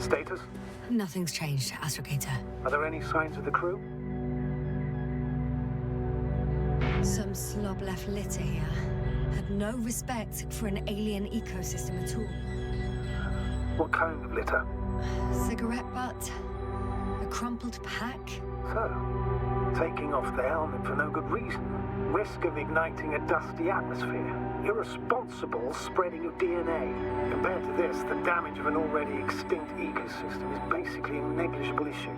Status? Nothing's changed, Astrogator. Are there any signs of the crew? Some slob left litter here. Had no respect for an alien ecosystem at all. What kind of litter? Cigarette butt, a crumpled pack. So, taking off the helmet for no good reason. Risk of igniting a dusty atmosphere. Irresponsible spreading of DNA. Compared to this, the damage of an already extinct ecosystem is basically a negligible issue.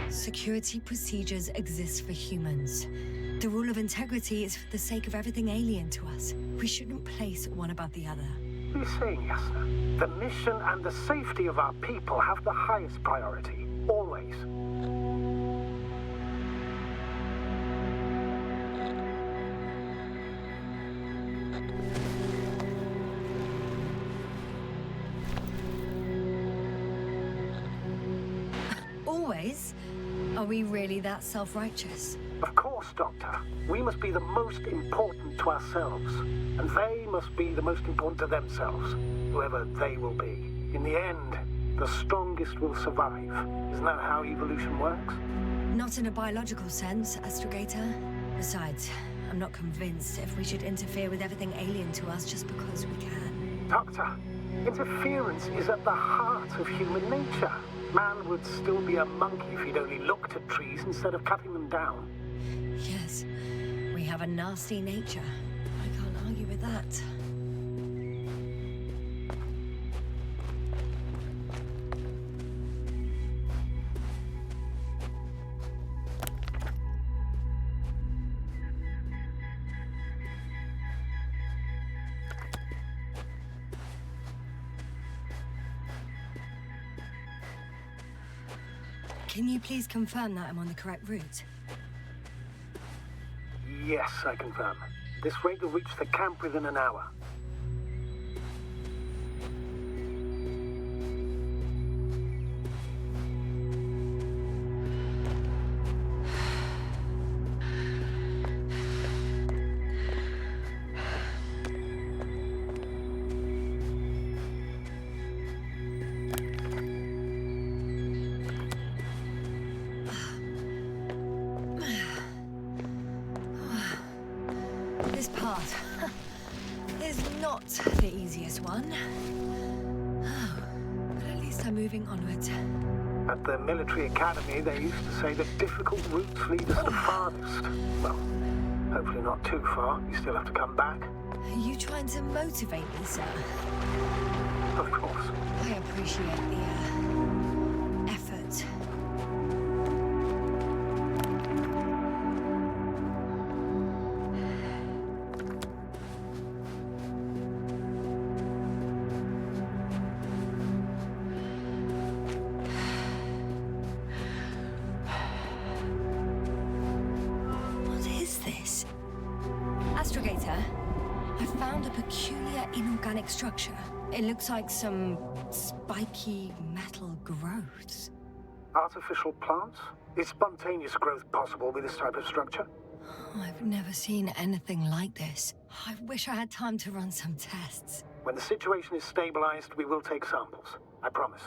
Security procedures exist for humans. The rule of integrity is for the sake of everything alien to us. We shouldn't place one above the other. What are you saying, Yasna? The mission and the safety of our people have the highest priority. Always. Always? Are we really that self-righteous? Of course, Doctor. We must be the most important to ourselves. And they must be the most important to themselves. Whoever they will be. In the end, the strongest will survive. Isn't that how evolution works? Not in a biological sense, Astrogator. Besides, I'm not convinced if we should interfere with everything alien to us just because we can. Doctor, interference is at the heart of human nature. Man would still be a monkey if he'd only looked at trees instead of cutting them down. Yes, we have a nasty nature. I can't argue with that. Can you please confirm that I'm on the correct route? Yes, I confirm. This rate will reach the camp within an hour. This part is not the easiest one. Oh, but at least I'm moving onward. At the military academy, they used to say that difficult routes lead us the farthest. Well, hopefully not too far. You still have to come back. Are you trying to motivate me, sir? Of course. I appreciate the, effort. Astrogator, I found a peculiar inorganic structure. It looks like some spiky metal growths. Artificial plants? Is spontaneous growth possible with this type of structure? Oh, I've never seen anything like this. I wish I had time to run some tests. When the situation is stabilized, we will take samples. I promise.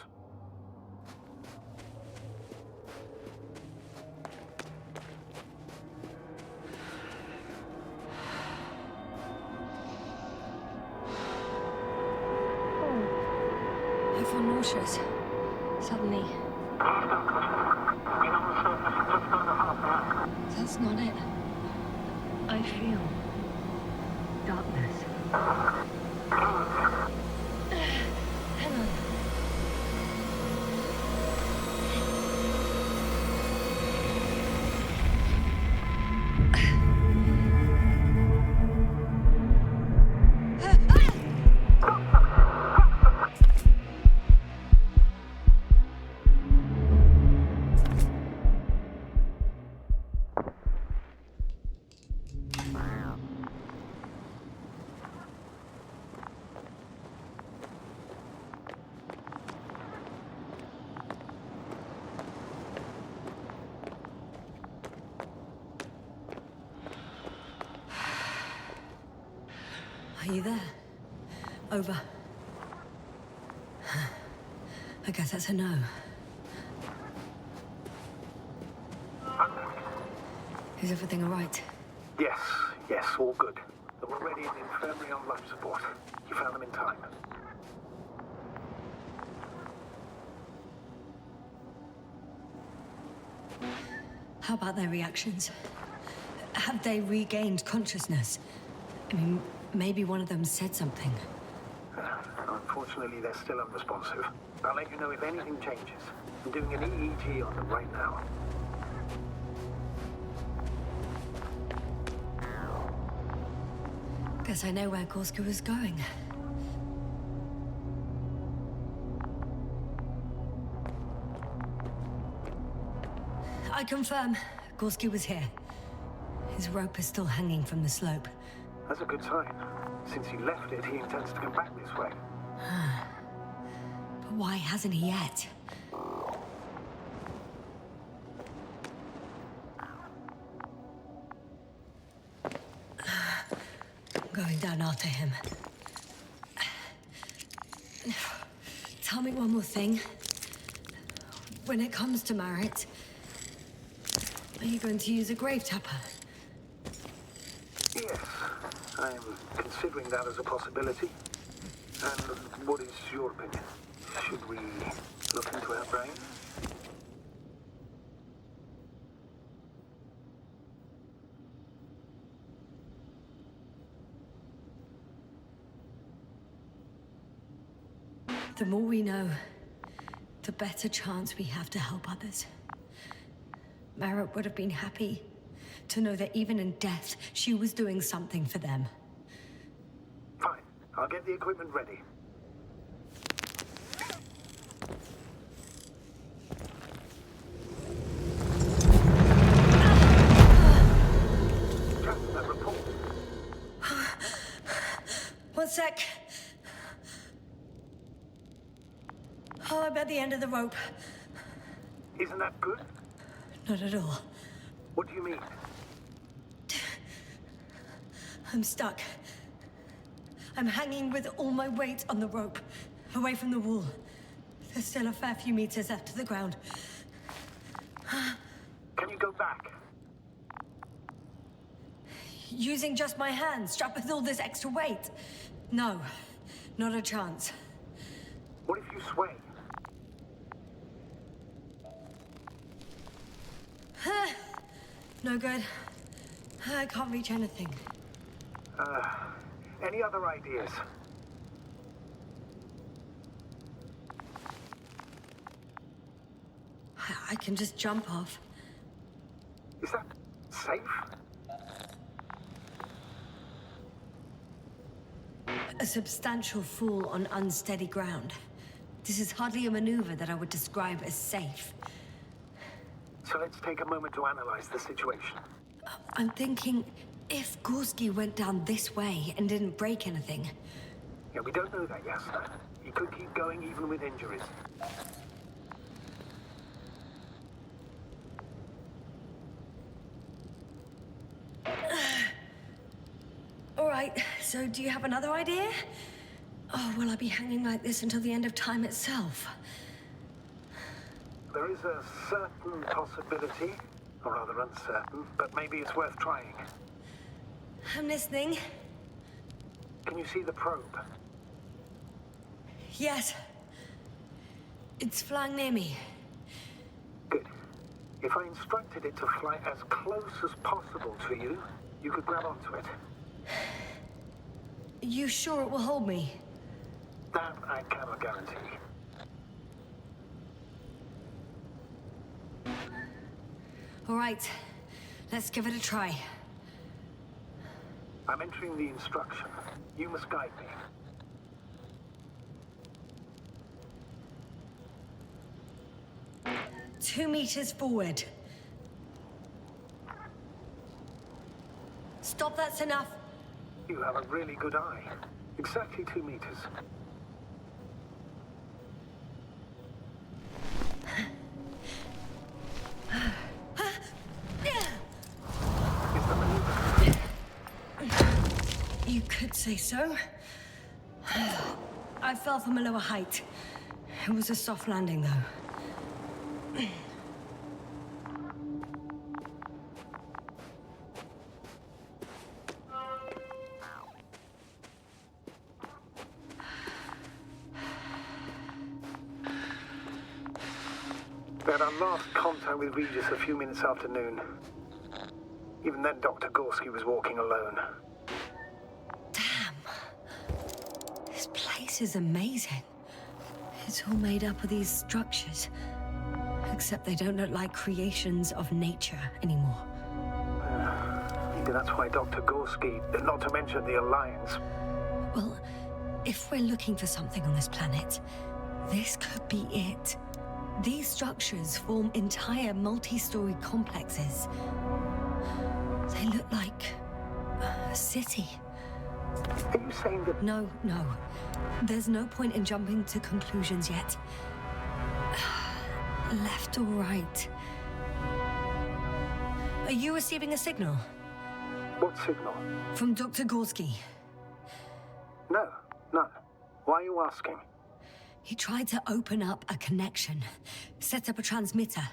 I feel nauseous. Suddenly. That's not it. I feel darkness. Hang on. Are you there? Over. I guess that's a no. I'm back. Is everything all right? Yes, all good. They're already in the infirmary on life support. You found them in time. How about their reactions? Have they regained consciousness? I mean, maybe one of them said something. Unfortunately, they're still unresponsive. I'll let you know if anything changes. I'm doing an EEG on them right now. Guess I know where Gorski was going. I confirm, Gorski was here. His rope is still hanging from the slope. That's a good sign. Since he left it, he intends to come back this way. But why hasn't he yet? I'm going down after him. Tell me one more thing. When it comes to Marit, are you going to use a grave tapper? Yes, I'm considering that as a possibility. And what is your opinion? Should we look into our brains? The more we know, the better chance we have to help others. Marit would have been happy to know that even in death, she was doing something for them. Fine, I'll get the equipment ready. Just that report. One sec. Oh, I'm at the end of the rope. Isn't that good? Not at all. What do you mean? I'm stuck. I'm hanging with all my weight on the rope, away from the wall. There's still a fair few meters left to the ground. Can you go back? Using just my hands, strapped with all this extra weight? No, not a chance. What if you sway? No good. I can't reach anything. Any other ideas? I can just jump off. Is that safe? A substantial fall on unsteady ground. This is hardly a maneuver that I would describe as safe. So let's take a moment to analyze the situation. I'm thinking, if Gorski went down this way and didn't break anything... Yeah, we don't know that, Yasna. He could keep going even with injuries. All right, so do you have another idea? Oh, will I be hanging like this until the end of time itself? There is a certain possibility, or rather uncertain, but maybe it's worth trying. I'm listening. Can you see the probe? Yes. It's flying near me. Good. If I instructed it to fly as close as possible to you, you could grab onto it. You sure it will hold me? That I cannot guarantee. All right, let's give it a try. I'm entering the instruction. You must guide me. 2 meters forward. Stop, that's enough. You have a really good eye. Exactly 2 meters. Is the maneuver complete? You could say so. I fell from a lower height. It was a soft landing, though. We had our last contact with Regis a few minutes after noon. Even then, Dr. Gorski was walking alone. Damn. This place is amazing. It's all made up of these structures. Except they don't look like creations of nature anymore. Maybe that's why Dr. Gorski, not to mention the Alliance. Well, if we're looking for something on this planet, this could be it. These structures form entire multi-story complexes. They look like a city. Are you saying that... No. There's no point in jumping to conclusions yet. Left or right? Are you receiving a signal? What signal? From Dr. Gorski. No, none. Why are you asking? He tried to open up a connection, set up a transmitter.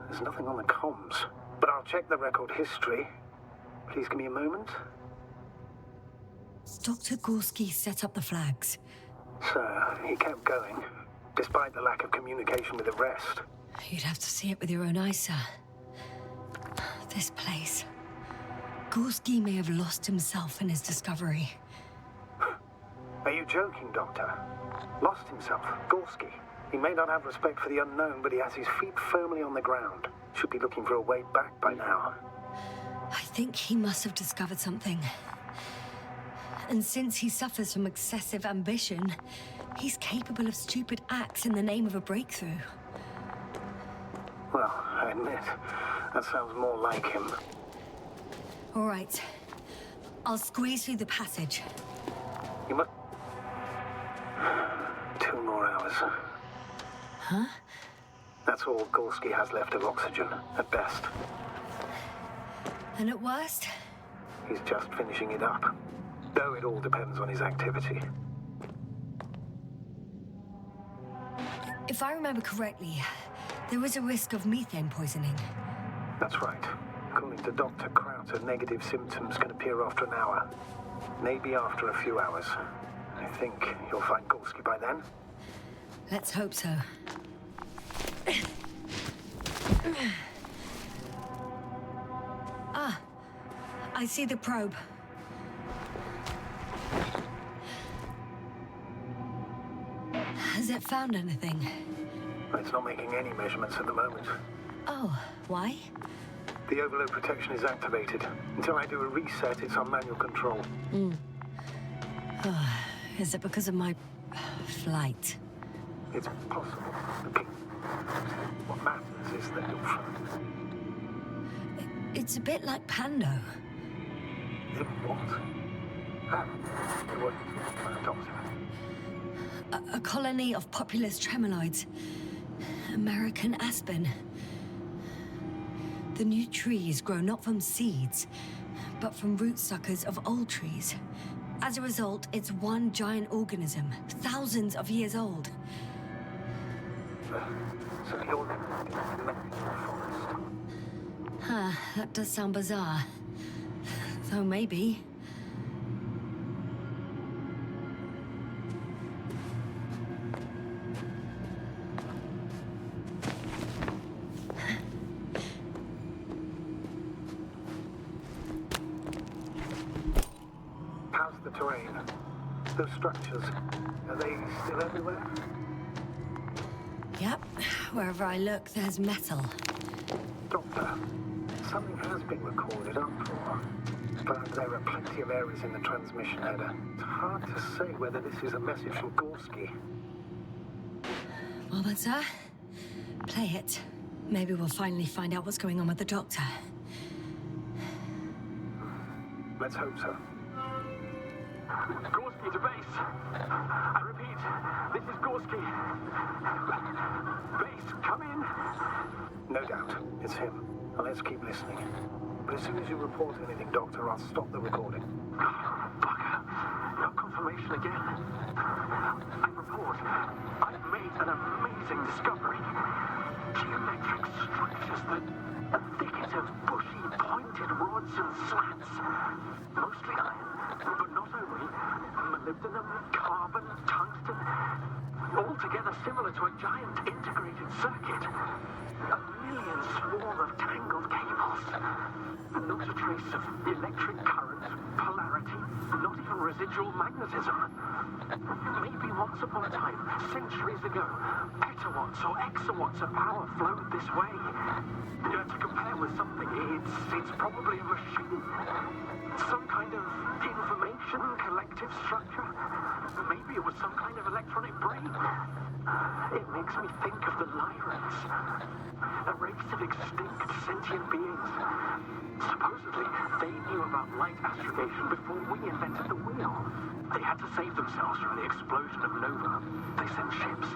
There's nothing on the comms, but I'll check the record history. Please give me a moment. Dr. Gorski set up the flags. So, he kept going, despite the lack of communication with the rest. You'd have to see it with your own eyes, sir. This place. Gorski may have lost himself in his discovery. Are you joking, Doctor? Lost himself, Gorski. He may not have respect for the unknown, but he has his feet firmly on the ground. Should be looking for a way back by now. I think he must have discovered something. And since he suffers from excessive ambition, he's capable of stupid acts in the name of a breakthrough. Well, I admit, that sounds more like him. All right. I'll squeeze through the passage. You must... 2 more hours. Huh? That's all Gorski has left of oxygen, at best. And at worst? He's just finishing it up. Though it all depends on his activity. If I remember correctly, there was a risk of methane poisoning. That's right. According to Dr. Krauter, negative symptoms can appear after an hour. Maybe after a few hours. I think you'll find Gorski by then. Let's hope so. I see the probe. Has it found anything? It's not making any measurements at the moment. Oh, why? The overload protection is activated. Until I do a reset, it's on manual control. Is it because of my flight? It's possible. What matters is that you're fine. It's a bit like Pando. What? What? Doctor. A colony of populous tremoloids. American aspen. The new trees grow not from seeds, but from root suckers of old trees. As a result, it's one giant organism, thousands of years old. So you're in the forest. Huh, that does sound bizarre. Though maybe. How's the terrain? Those structures, are they still everywhere? Yep, wherever I look, there's metal. Doctor, something has been recorded up for, but there are plenty of errors in the transmission header. It's hard to say whether this is a message from Gorski. Well then, sir, play it. Maybe we'll finally find out what's going on with the doctor. Let's hope so. Gorski to base. I repeat, this is Gorski. Base, come in. No doubt, it's him. Well, let's keep listening. but as soon as you report anything, Doctor, I'll stop the recording. Bugger. No confirmation again. I report. I've made an amazing discovery. Geometric structures that a thicket of bushy, pointed rods and slats. Mostly iron, but not only. Molybdenum, carbon, tungsten. Altogether similar to a giant integrated circuit. A million swarm of tangled cables. Not a trace of electric current, polarity, not even residual magnetism. Maybe once upon a time, centuries ago, petawatts or exawatts of power flowed this way. To compare with something, it's probably a machine. Some kind of information collective structure. Maybe it was some kind of electronic brain. It makes me think of the Lyrans, a race of extinct sentient beings. Supposedly, they knew about light astrogation before we invented the wheel. They had to save themselves from the explosion of Nova. They sent ships.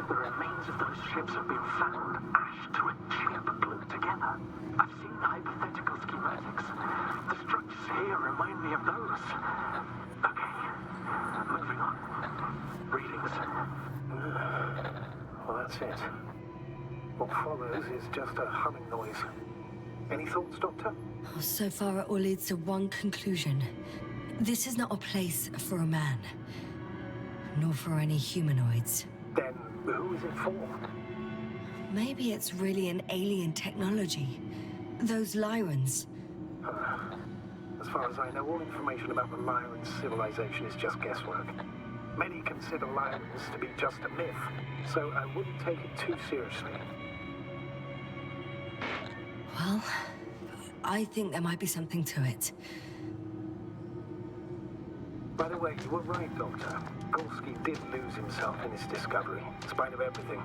The remains of those ships have been found, ashed to a chip glued together. I've seen hypothetical schematics. The structures here remind me of those. Okay, moving on. Readings. Well, that's it. What follows is just a humming noise. Any thoughts, Doctor? So far, it all leads to one conclusion. This is not a place for a man, nor for any humanoids. Then who is it for? Maybe it's really an alien technology. Those Lyrans. As far as I know, all information about the Lyran civilization is just guesswork. Many consider Lyrans to be just a myth, so I wouldn't take it too seriously. Well, I think there might be something to it. By the way, you were right, Doctor. Gorski did lose himself in his discovery, in spite of everything.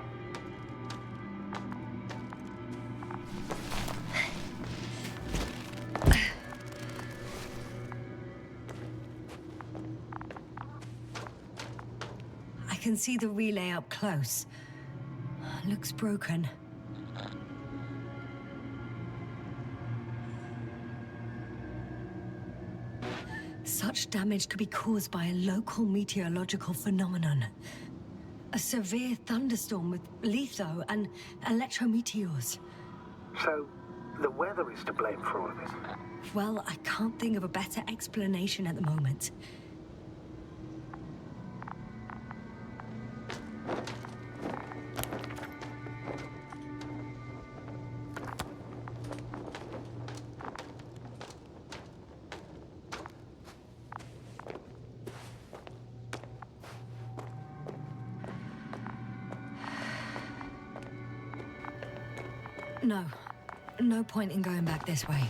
I can see the relay up close. Looks broken. Such damage could be caused by a local meteorological phenomenon. A severe thunderstorm with litho and electrometeors. So, the weather is to blame for all of this? Well, I can't think of a better explanation at the moment. No point in going back this way.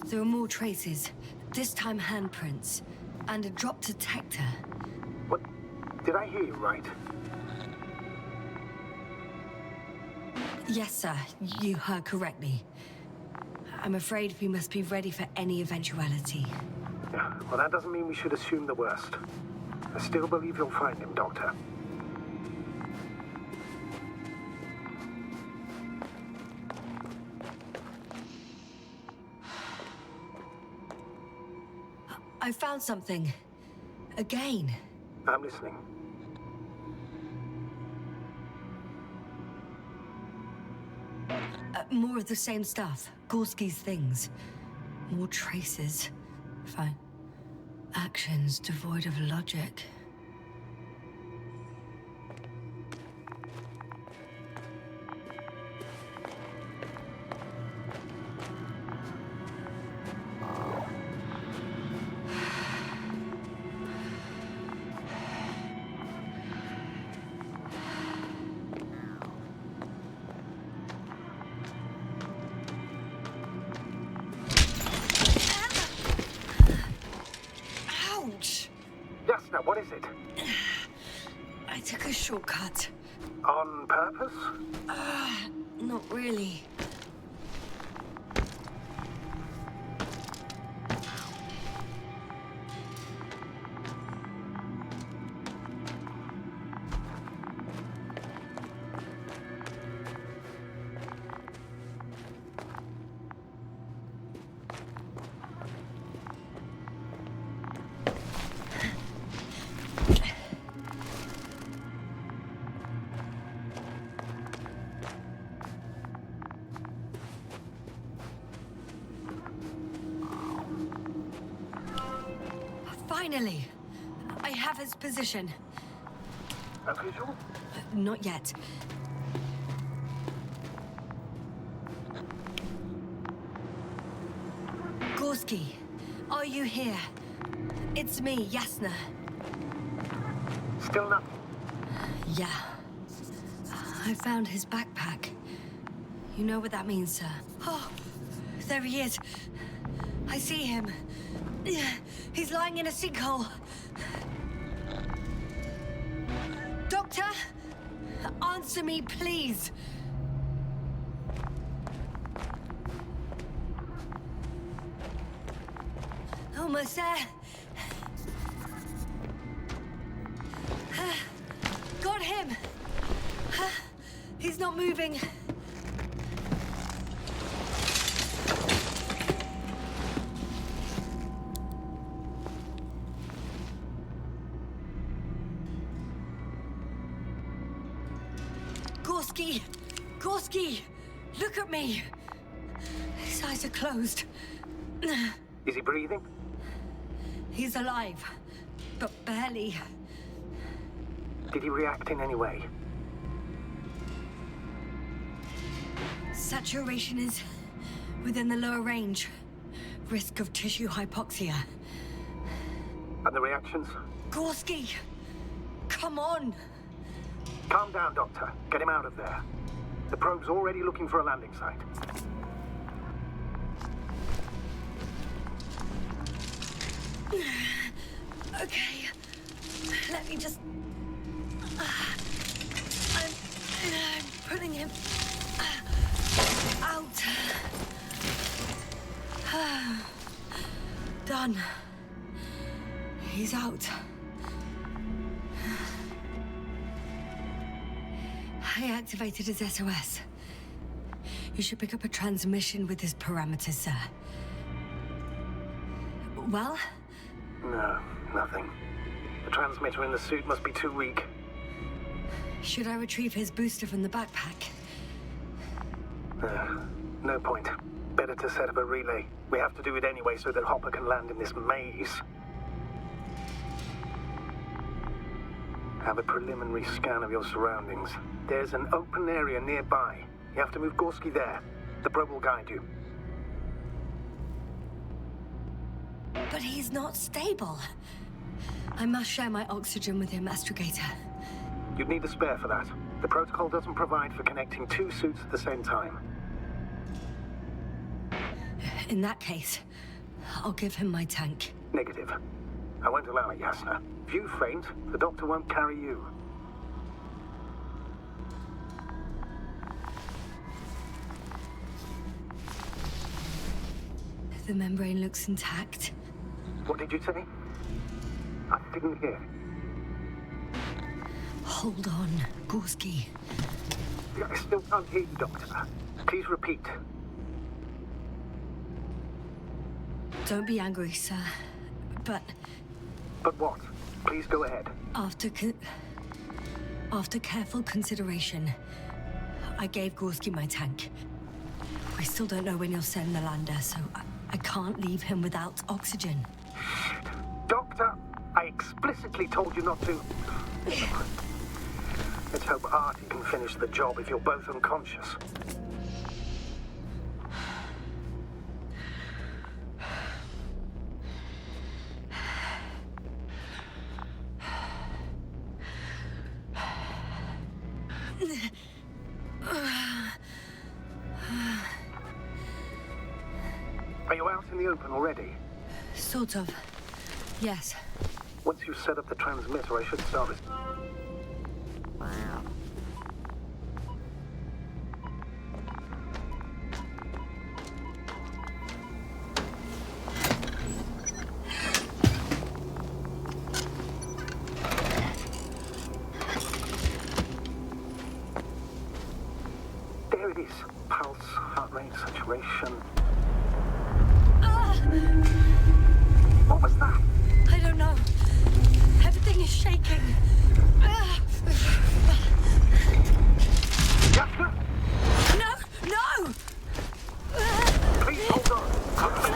There are more traces, this time handprints, and a drop detector. What? Did I hear you right? Yes, sir. You heard correctly. I'm afraid we must be ready for any eventuality. Yeah, well, that doesn't mean we should assume the worst. I still believe you'll find him, Doctor. I found something. Again. I'm listening. More of the same stuff. Gorski's things. More traces. Fine. Actions devoid of logic. Yes, now what is it? I took a shortcut. On purpose? Not really. Finally! I have his position. A visual? Not yet. Gorski, are you here? It's me, Yasna. Still nothing. Yeah. I found his backpack. You know what that means, sir? Oh, there he is. I see him. He's lying in a sinkhole. Doctor? Answer me, please. Almost there. Got him. He's not moving. Gorski! Gorski! Look at me! His eyes are closed. Is he breathing? He's alive, but barely. Did he react in any way? Saturation is within the lower range. Risk of tissue hypoxia. And the reactions? Gorski! Come on! Calm down, Doctor. Get him out of there. The probe's already looking for a landing site. Okay. Let me just... I'm putting him... out. Done. He's out. I activated his SOS. You should pick up a transmission with his parameters, sir. Well? No, nothing. The transmitter in the suit must be too weak. Should I retrieve his booster from the backpack? No point. Better to set up a relay. We have to do it anyway so that Hopper can land in this maze. Have a preliminary scan of your surroundings. There's an open area nearby. You have to move Gorski there. The probe will guide you. But he's not stable. I must share my oxygen with him, Astrogator. You'd need a spare for that. The protocol doesn't provide for connecting two suits at the same time. In that case, I'll give him my tank. Negative. I won't allow it, Yasna. If you faint, the doctor won't carry you. The membrane looks intact. What did you say? I didn't hear. Hold on, Gorski. I still can't hear you, Doctor. Please repeat. Don't be angry, sir. But But what? Please go ahead. after careful consideration, I gave Gorski my tank. We still don't know when you'll send the lander, so I can't leave him without oxygen. Doctor, I explicitly told you not to. Let's hope Artie can finish the job if you're both unconscious. Are you out in the open already? Sort of. Yes. Once you've set up the transmitter, I should start with... There it is. Pulse, heart rate, saturation. What was that? I don't know. Everything is shaking. Jessica? No! No! Please hold on. I'll take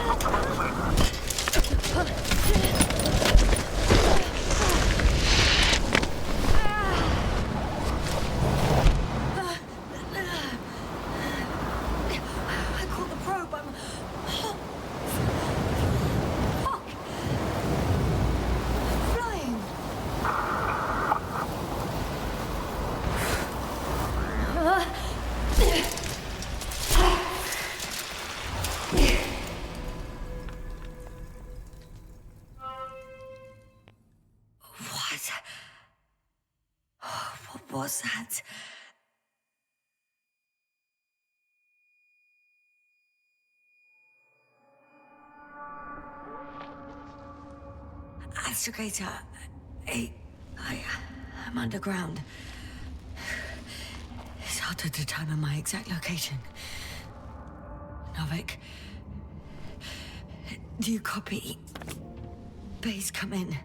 I caught the probe. I'm... Fuck! Flying! What was that? Astrogator, I'm underground. It's hard to determine my exact location. Novik, do you copy? Base, come in.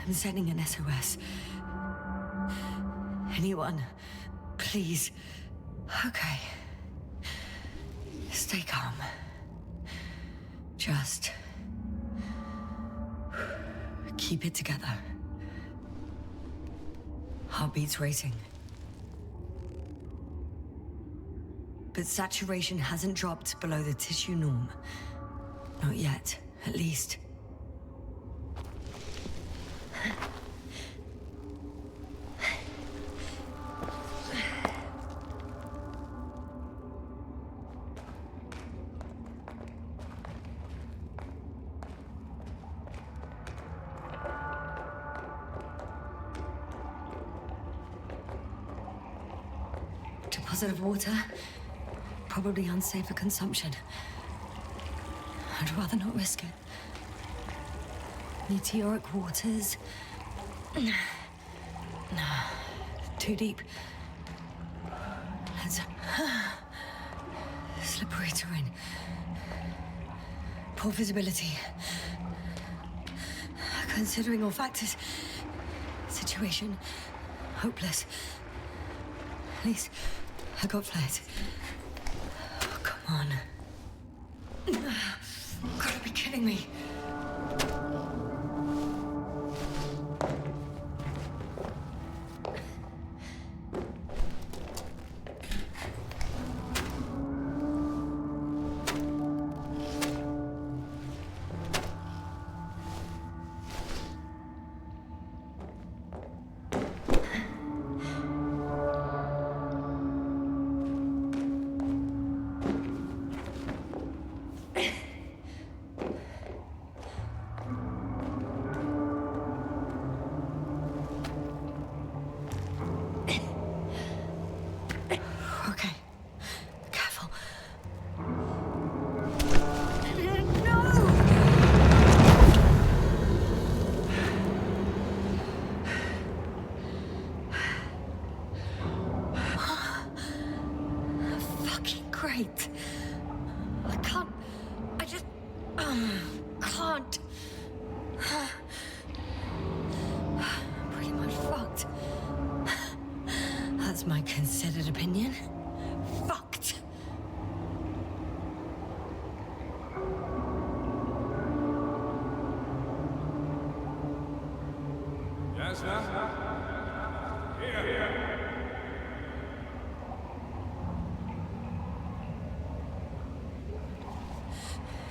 I'm sending an SOS. Anyone, please. Okay. Stay calm. Just keep it together. Heartbeats racing. But saturation hasn't dropped below the tissue norm. Not yet, at least. Deposit of water, probably unsafe for consumption. I'd rather not risk it. Meteoric waters. Too deep. Let's... Slippery terrain. Poor visibility. Considering all factors, situation hopeless. At least I got flares. Oh, come on. Gotta be kidding me. My considered opinion. Fucked. Yes, sir. Here.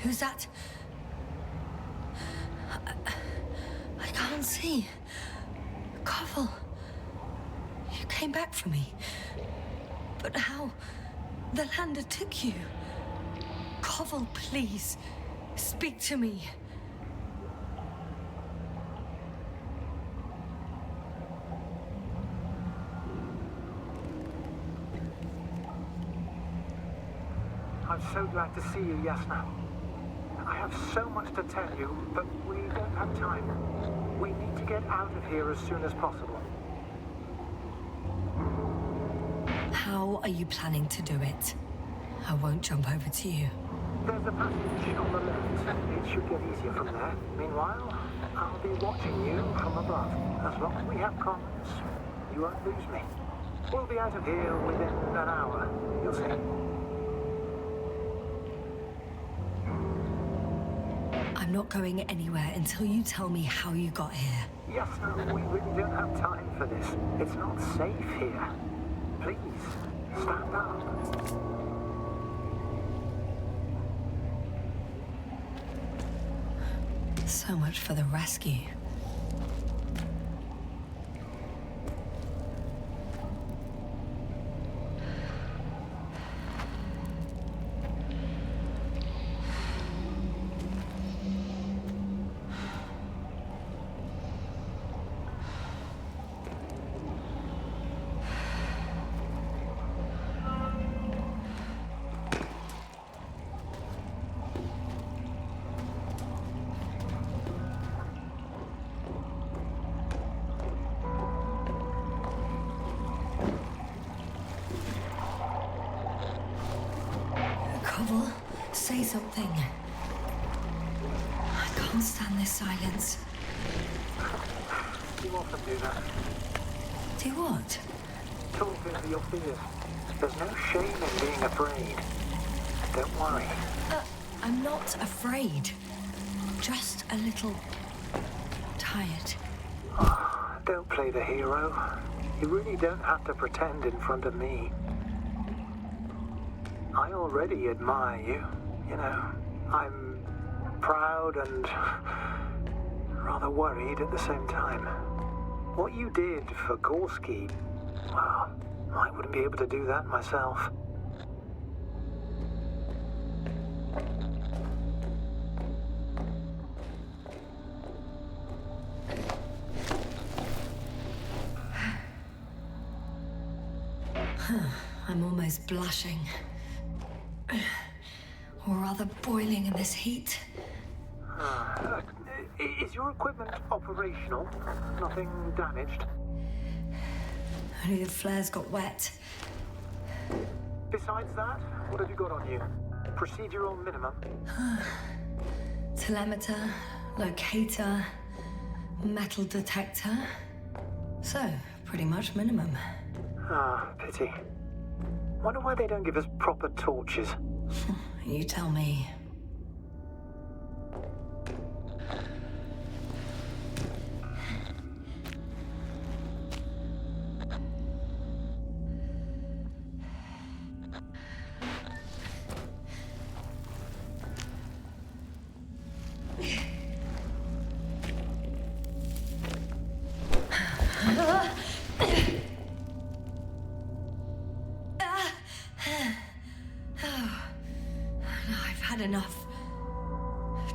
Who's that? I can't see. Koval. You came back for me. But how? The lander took you. Koval, please. Speak to me. I'm so glad to see you, Yasna. I have so much to tell you, but we don't have time. We need to get out of here as soon as possible. How are you planning to do it? I won't jump over to you. There's a passage on the left. It should get easier from there. Meanwhile, I'll be watching you from above. As long as we have comms, you won't lose me. We'll be out of here within an hour. You'll see. I'm not going anywhere until you tell me how you got here. Yes, no, we really don't have time for this. It's not safe here. Please, stand up. So much for the rescue. Say something. I can't stand this silence. You often do that. Do what? Talk into your fears. There's no shame in being afraid. Don't worry. I'm not afraid. Just a little tired. Oh, don't play the hero. You really don't have to pretend in front of me. I already admire you. You know, I'm proud and rather worried at the same time. What you did for Gorski, well, I wouldn't be able to do that myself. I'm almost blushing. Or rather boiling in this heat. Is your equipment operational? Nothing damaged? Only the flares got wet. Besides that, what have you got on you? Procedural minimum? Telemeter, locator, metal detector. So, pretty much minimum. Ah, pity. Wonder why they don't give us proper torches. You tell me. Enough.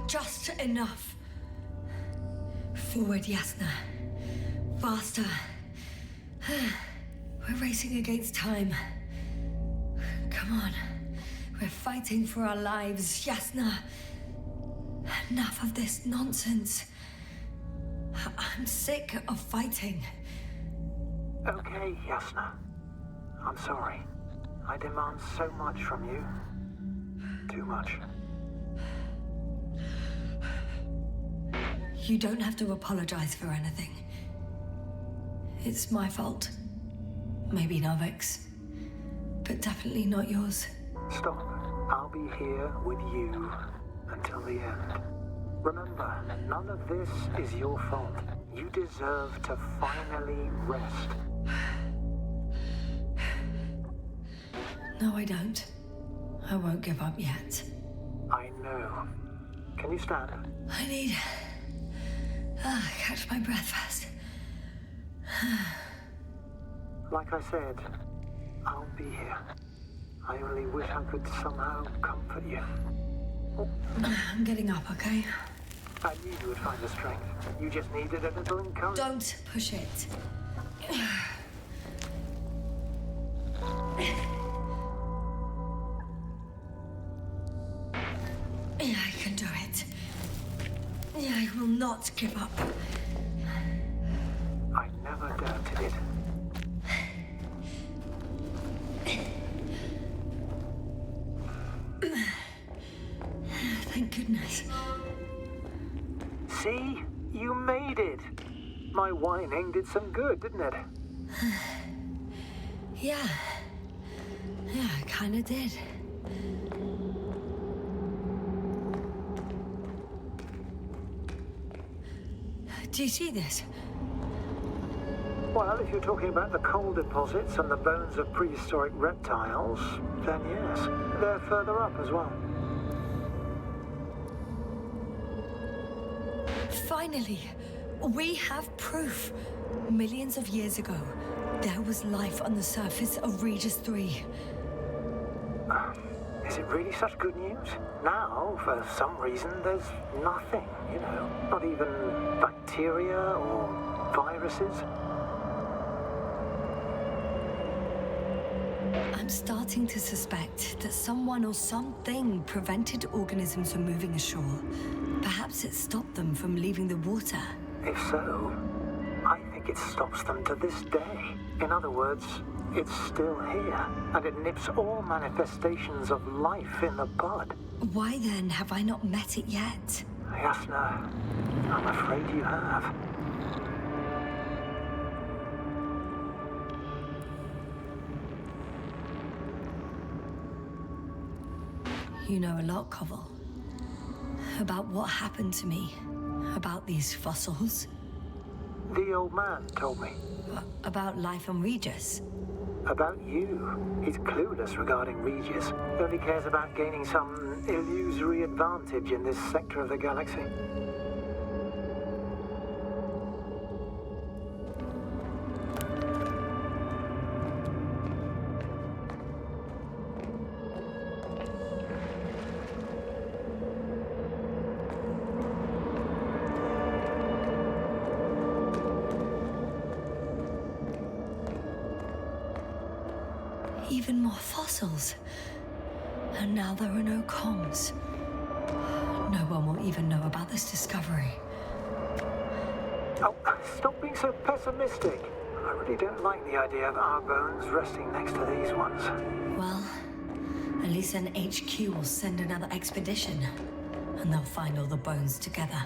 Just enough. Forward, Yasna. Faster. We're racing against time. Come on. We're fighting for our lives, Yasna. Enough of this nonsense. I'm sick of fighting. Okay, Yasna. I'm sorry. I demand so much from you. Too much. You don't have to apologize for anything. It's my fault. Maybe Novik's. But definitely not yours. Stop. I'll be here with you until the end. Remember, none of this is your fault. You deserve to finally rest. No, I don't. I won't give up yet. I know. Can you stand? I need... catch my breath first. Like I said, I'll be here. I only wish I could somehow comfort you. I'm getting up, okay? I knew you would find the strength. You just needed a little encouragement. Don't push it. not give up. I never doubted it. Thank goodness. See? You made it. My whining did some good, didn't it? Yeah. Yeah, I kinda did. Do you see this? Well, if you're talking about the coal deposits and the bones of prehistoric reptiles, then yes. They're further up as well. Finally, we have proof. Millions of years ago, there was life on the surface of Regis 3. Is it really such good news? Now, for some reason, there's nothing, you know. Not even bacteria or viruses. I'm starting to suspect that someone or something prevented organisms from moving ashore. Perhaps it stopped them from leaving the water. If so, I think it stops them to this day. In other words, it's still here, and it nips all manifestations of life in the bud. Why then have I not met it yet? Yasna, I'm afraid you have. You know a lot, Koval. About what happened to me. About these fossils. The old man told me. About life on Regis. About you. He's clueless regarding Regis. He only cares about gaining some illusory advantage in this sector of the galaxy. Even more fossils. And now there are no comms. No one will even know about this discovery. Oh, stop being so pessimistic. I really don't like the idea of our bones resting next to these ones. Well, at least an HQ will send another expedition. And they'll find all the bones together.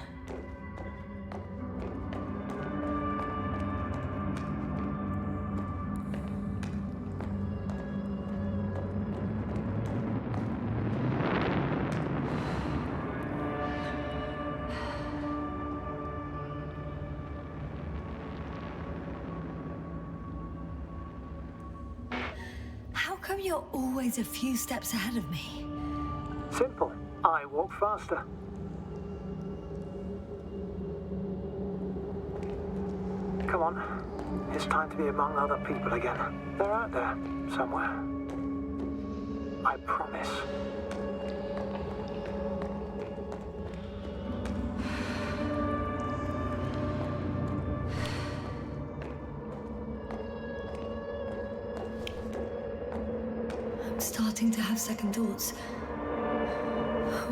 How come you're always a few steps ahead of me? Simple. I walk faster. Come on. It's time to be among other people again. They're out there, somewhere. I promise. I'm starting to have second thoughts.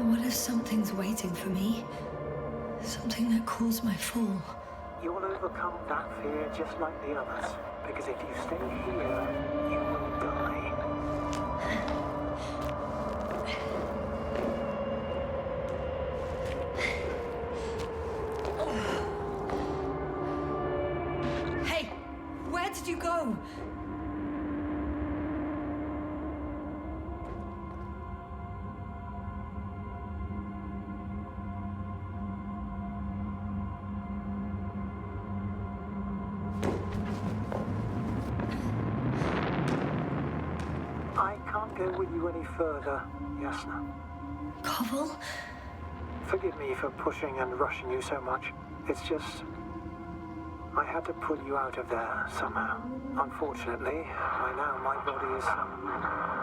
What if something's waiting for me? Something that caused my fall? You'll overcome that fear just like the others. Because if you stay here, you will die. Hey! Where did you go? I can't go with you any further, Yasna. Koval? Forgive me for pushing and rushing you so much. It's just... I had to pull you out of there somehow. Unfortunately, by now my body is some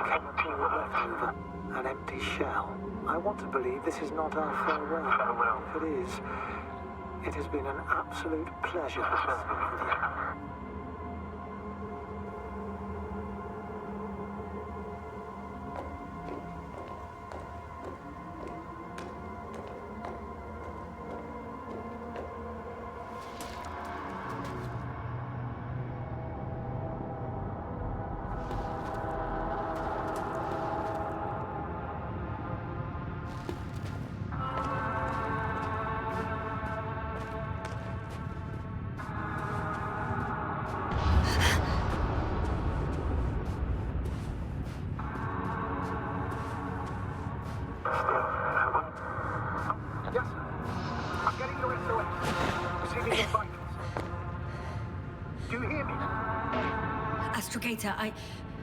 chemical leftover, an empty shell. I want to believe this is not our farewell. Farewell. If it is, it has been an absolute pleasure to speak with you. Do you hear me? Astrogator,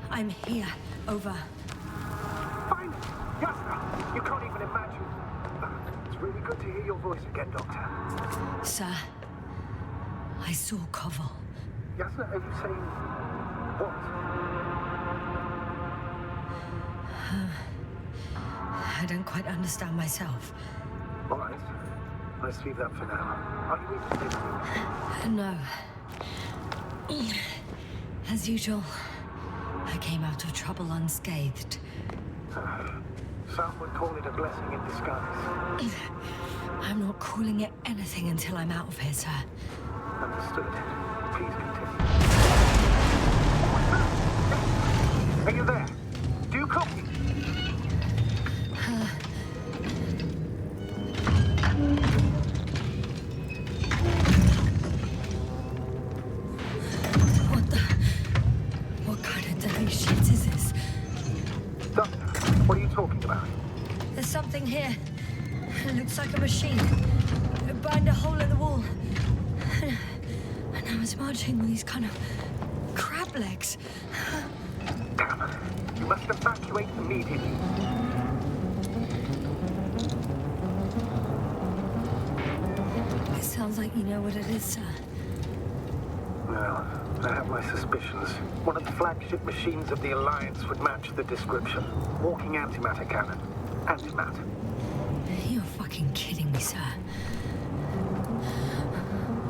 I'm here. Over. Fine. Jasna, you can't even imagine. It's really good to hear your voice again, Doctor. Sir, I saw Koval. Jasna, are you saying what? I don't quite understand myself. All right. Let's leave that for now. Are you even listening? No. As usual, I came out of trouble unscathed. Some would call it a blessing in disguise. I'm not calling it anything until I'm out of here, sir. Understood. Please continue. Are you there? Do you copy? What kind of deadly shit is this? Doctor, what are you talking about? There's something here. It looks like a machine. It burned a hole in the wall. And I was marching with these kind of crab legs. Damn it. You must evacuate immediately. It sounds like you know what it is, sir. Well, I have my suspicions. One of the flagship machines of the Alliance would match the description. Walking antimatter cannon. Antimat. You're fucking kidding me, sir.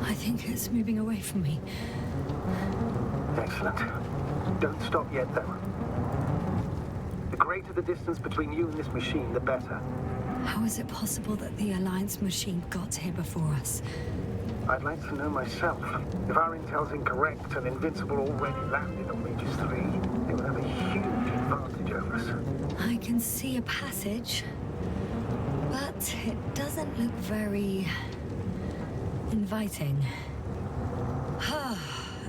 I think it's moving away from me. Excellent. Don't stop yet, though. The greater the distance between you and this machine, the better. How is it possible that the Alliance machine got here before us? I'd like to know myself. If our intel's incorrect and Invincible already landed on Regis 3, it would have a huge advantage over us. I can see a passage, but it doesn't look very inviting.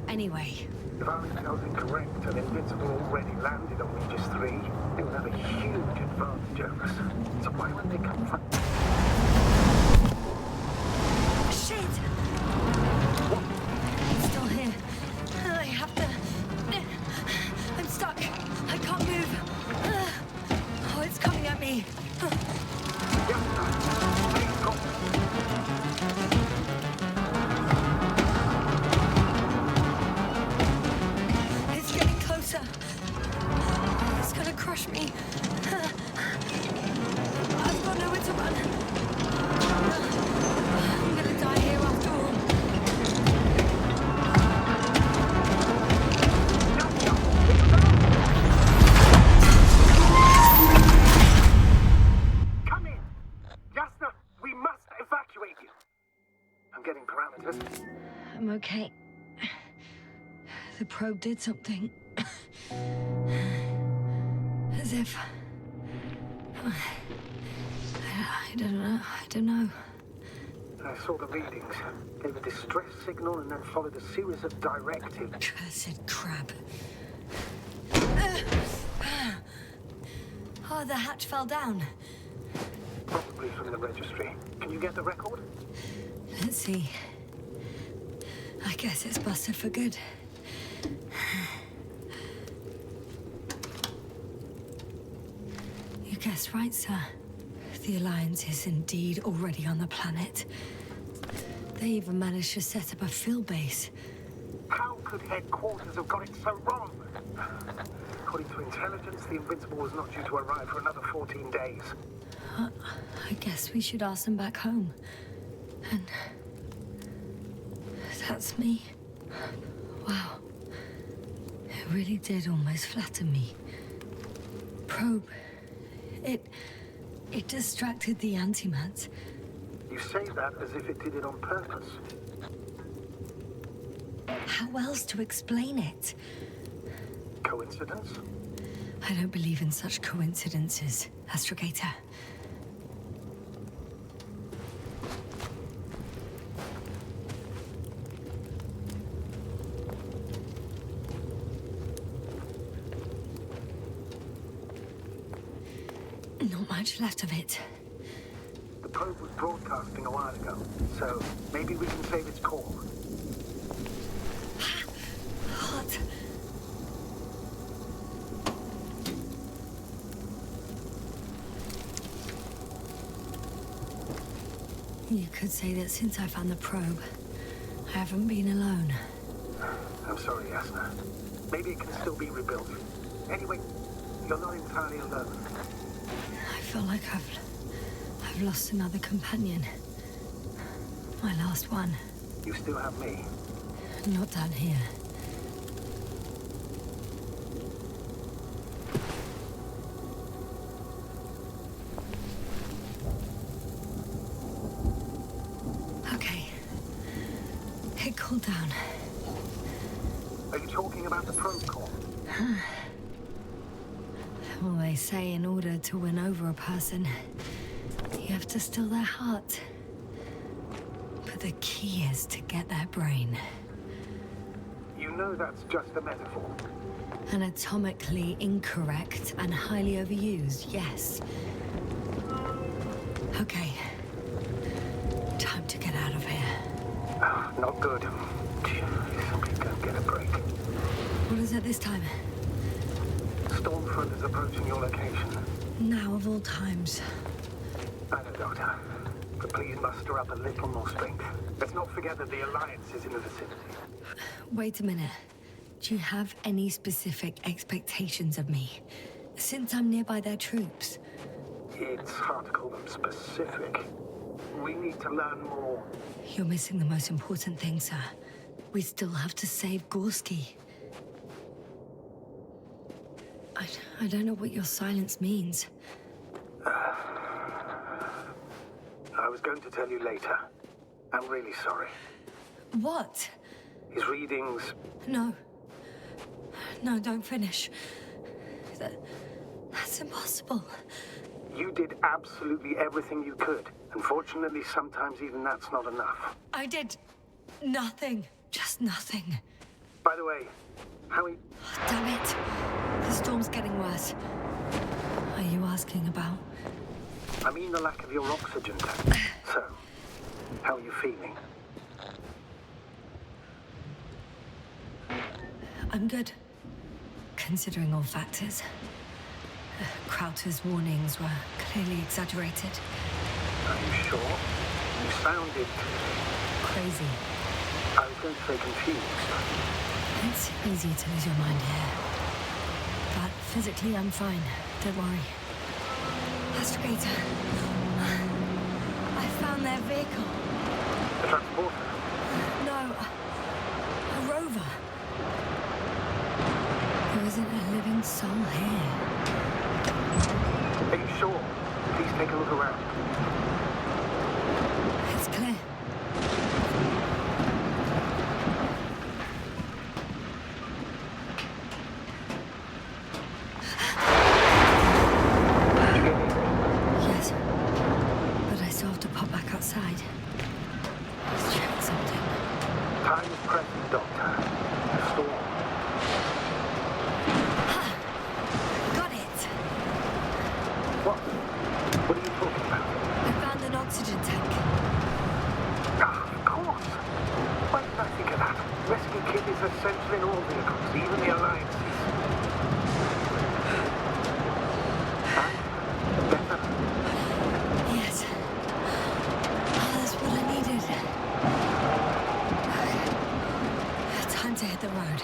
Anyway. If our intel's incorrect and Invincible already landed on Regis 3, it would have a huge advantage over us. So why would they come from... Shit! What? It's still here. I have to... I'm stuck. I can't move. Oh, it's coming at me. Yes, sir. Please stop. It's getting closer. It's gonna crush me. I've got nowhere to run. I'm gonna die here after all. Come in. Jasna, we must evacuate you. I'm getting parameters. I'm okay. The probe did something. As if... I don't know. I saw the readings. Gave a distress signal and then followed a series of directives. Cursed crap. Oh, the hatch fell down. Probably from the registry. Can you get the record? Let's see. I guess it's busted for good. You guessed right, sir. The Alliance is indeed already on the planet. They even managed to set up a field base. How could headquarters have got it so wrong? According to intelligence, the Invincible was not due to arrive for another 14 days. I guess we should ask them back home. And... that's me. Wow. It really did almost flatter me. Probe. It distracted the antimats. You say that as if it did it on purpose. How else to explain it? Coincidence? I don't believe in such coincidences, Astrogator. Not much left of it. The probe was broadcasting a while ago, so maybe we can save its call. You could say that since I found the probe, I haven't been alone. I'm sorry, Yasna. Maybe it can still be rebuilt. Anyway, you're not entirely alone. I feel like I've lost another companion. My last one. You still have me. Not down here. Okay. It cooled down. Are you talking about the probe core? Well, they say in order to win over a person, you have to steal their heart. But the key is to get their brain. You know that's just a metaphor. Anatomically incorrect and highly overused, yes. Okay. Time to get out of here. Oh, not good. Jeez, please don't get a break. What is it this time? Stormfront is approaching your location. Now of all times. I know, Doctor. But please muster up a little more strength. Let's not forget that the Alliance is in the vicinity. Wait a minute. Do you have any specific expectations of me? Since I'm nearby their troops. It's hard to call them specific. We need to learn more. You're missing the most important thing, sir. We still have to save Gorski. I don't know what your silence means. I was going to tell you later. I'm really sorry. What? His readings... No. No, don't finish. That's impossible. You did absolutely everything you could. Unfortunately, sometimes even that's not enough. I did nothing. Just nothing. By the way, Howie... Oh, damn it. The storm's getting worse. Are you asking about? I mean the lack of your oxygen tank. So, how are you feeling? I'm good. Considering all factors. Crowther's warnings were clearly exaggerated. Are you sure? You sounded... Crazy. I was going to say confused. It's easy to lose your mind here. But physically, I'm fine. Don't worry. Astrogator. I found their vehicle. The transporter? No. A rover. There isn't a living soul here. Are you sure? Please take a look around. It's clear. Yes. But I still have to pop back outside. Let's check something. Time is pressing, Doctor. The storm. Got it. What? What are you talking about? I found an oxygen tank. Ah, of course. Why did I think of that? Rescue kit is essential in all vehicles, even the Alliance's. And? Better? Yes. Oh, that's what I needed. Time to hit the road.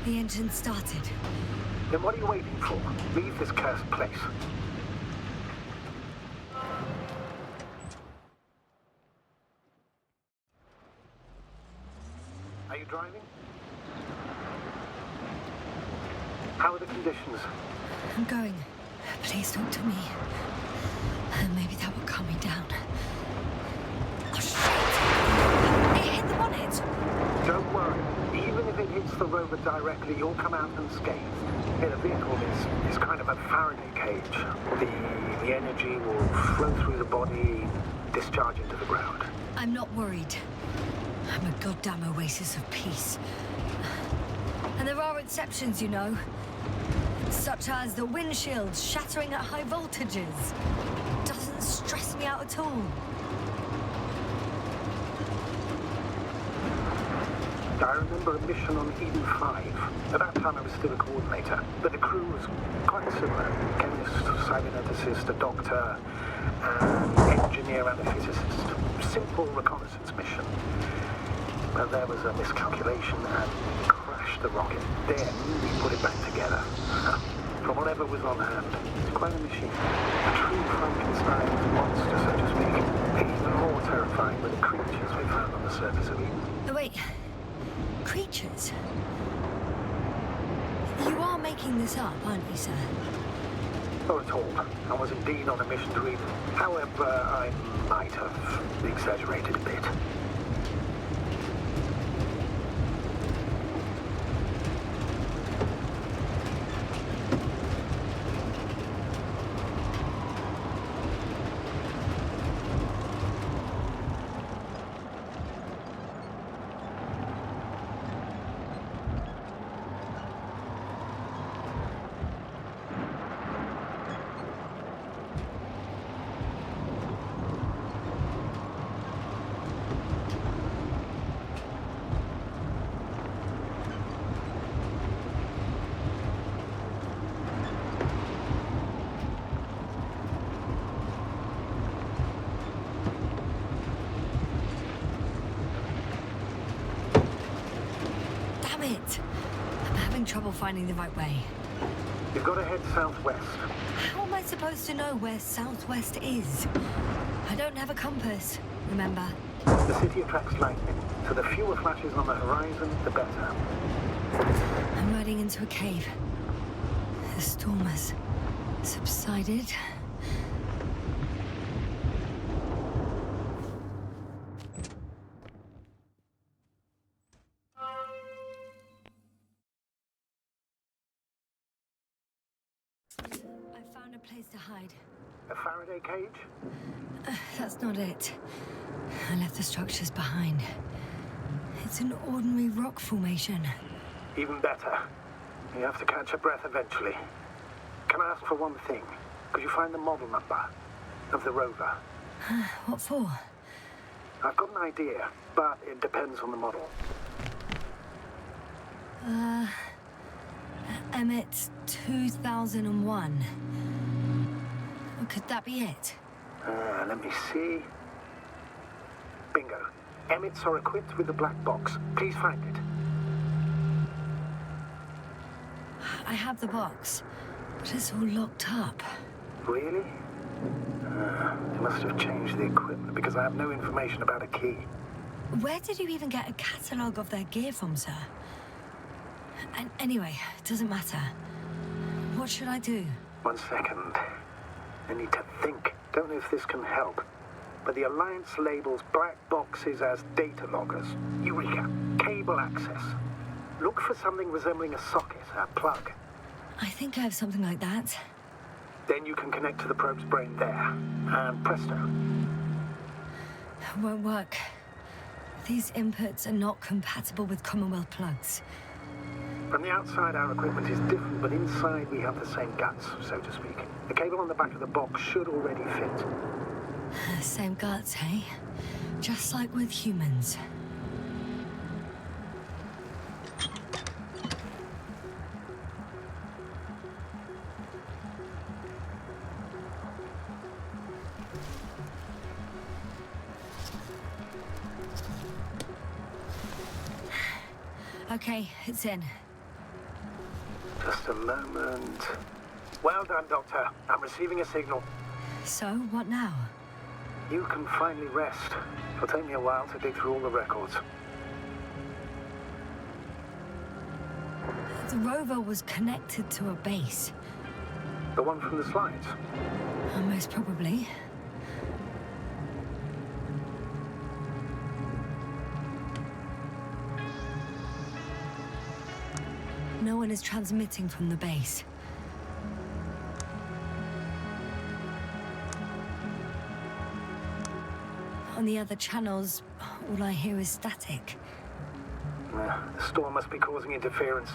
The engine started. Then what are you waiting for? Leave this cursed place. Are you driving? How are the conditions? I'm going. Please talk to me. Maybe that will calm me down. Oh, shit! It hit the hits the rover directly, you'll come out unscathed. Yeah, the vehicle is kind of a Faraday cage. The energy will flow through the body, discharge into the ground. I'm not worried. I'm a goddamn oasis of peace. And there are exceptions, you know. Such as the windshield shattering at high voltages. Doesn't stress me out at all. I remember a mission on Eden 5. At that time I was still a coordinator, but the crew was quite similar. Chemist, cyberneticist, a doctor, an engineer and a physicist. Simple reconnaissance mission. But there was a miscalculation and we crashed the rocket. Then we put it back together. From whatever was on hand. It's quite a machine. A true Frankenstein monster, so to speak. Even more terrifying were the creatures we found on the surface of Eden. Oh, wait. Creatures? You are making this up, aren't you, sir? Not at all. I was indeed on a mission to Eden. However, I might have exaggerated a bit. I'm having trouble finding the right way. You've got to head southwest. How am I supposed to know where southwest is? I don't have a compass, remember? The city attracts lightning, so the fewer flashes on the horizon, the better. I'm riding into a cave. The storm has subsided. Place to hide. A Faraday cage? That's not it. I left the structures behind. It's an ordinary rock formation. Even better. You have to catch your breath eventually. Can I ask for one thing? Could you find the model number of the rover? What for? I've got an idea, but it depends on the model. Emmett 2001. Could that be it? Let me see. Bingo. Emmets are equipped with the black box. Please find it. I have the box, but it's all locked up. Really? They must have changed the equipment because I have no information about a key. Where did you even get a catalogue of their gear from, sir? And anyway, it doesn't matter. What should I do? 1 second. I need to think. Don't know if this can help. But the Alliance labels black boxes as data loggers. Eureka. Cable access. Look for something resembling a socket, a plug. I think I have something like that. Then you can connect to the probe's brain there. And presto. It won't work. These inputs are not compatible with Commonwealth plugs. From the outside, our equipment is different, but inside we have the same guts, so to speak. The cable on the back of the box should already fit. Same guts, eh? Just like with humans. Okay, it's in. Just a moment. Well done, Doctor. I'm receiving a signal. So, what now? You can finally rest. It'll take me a while to dig through all the records. The rover was connected to a base. The one from the slides? Most probably. no one is transmitting from the base. On the other channels, all I hear is static. The storm must be causing interference.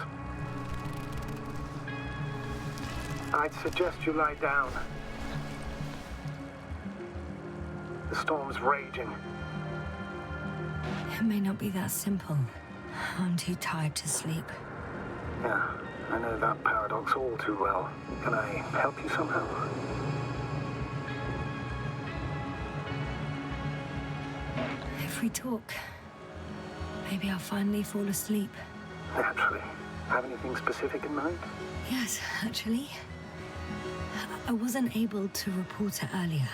I'd suggest you lie down. The storm's raging. It may not be that simple. I'm too tired to sleep. Yeah, I know that paradox all too well. Can I help you somehow? If we talk, maybe I'll finally fall asleep. Naturally. Have anything specific in mind? Yes, actually. I wasn't able to report it earlier,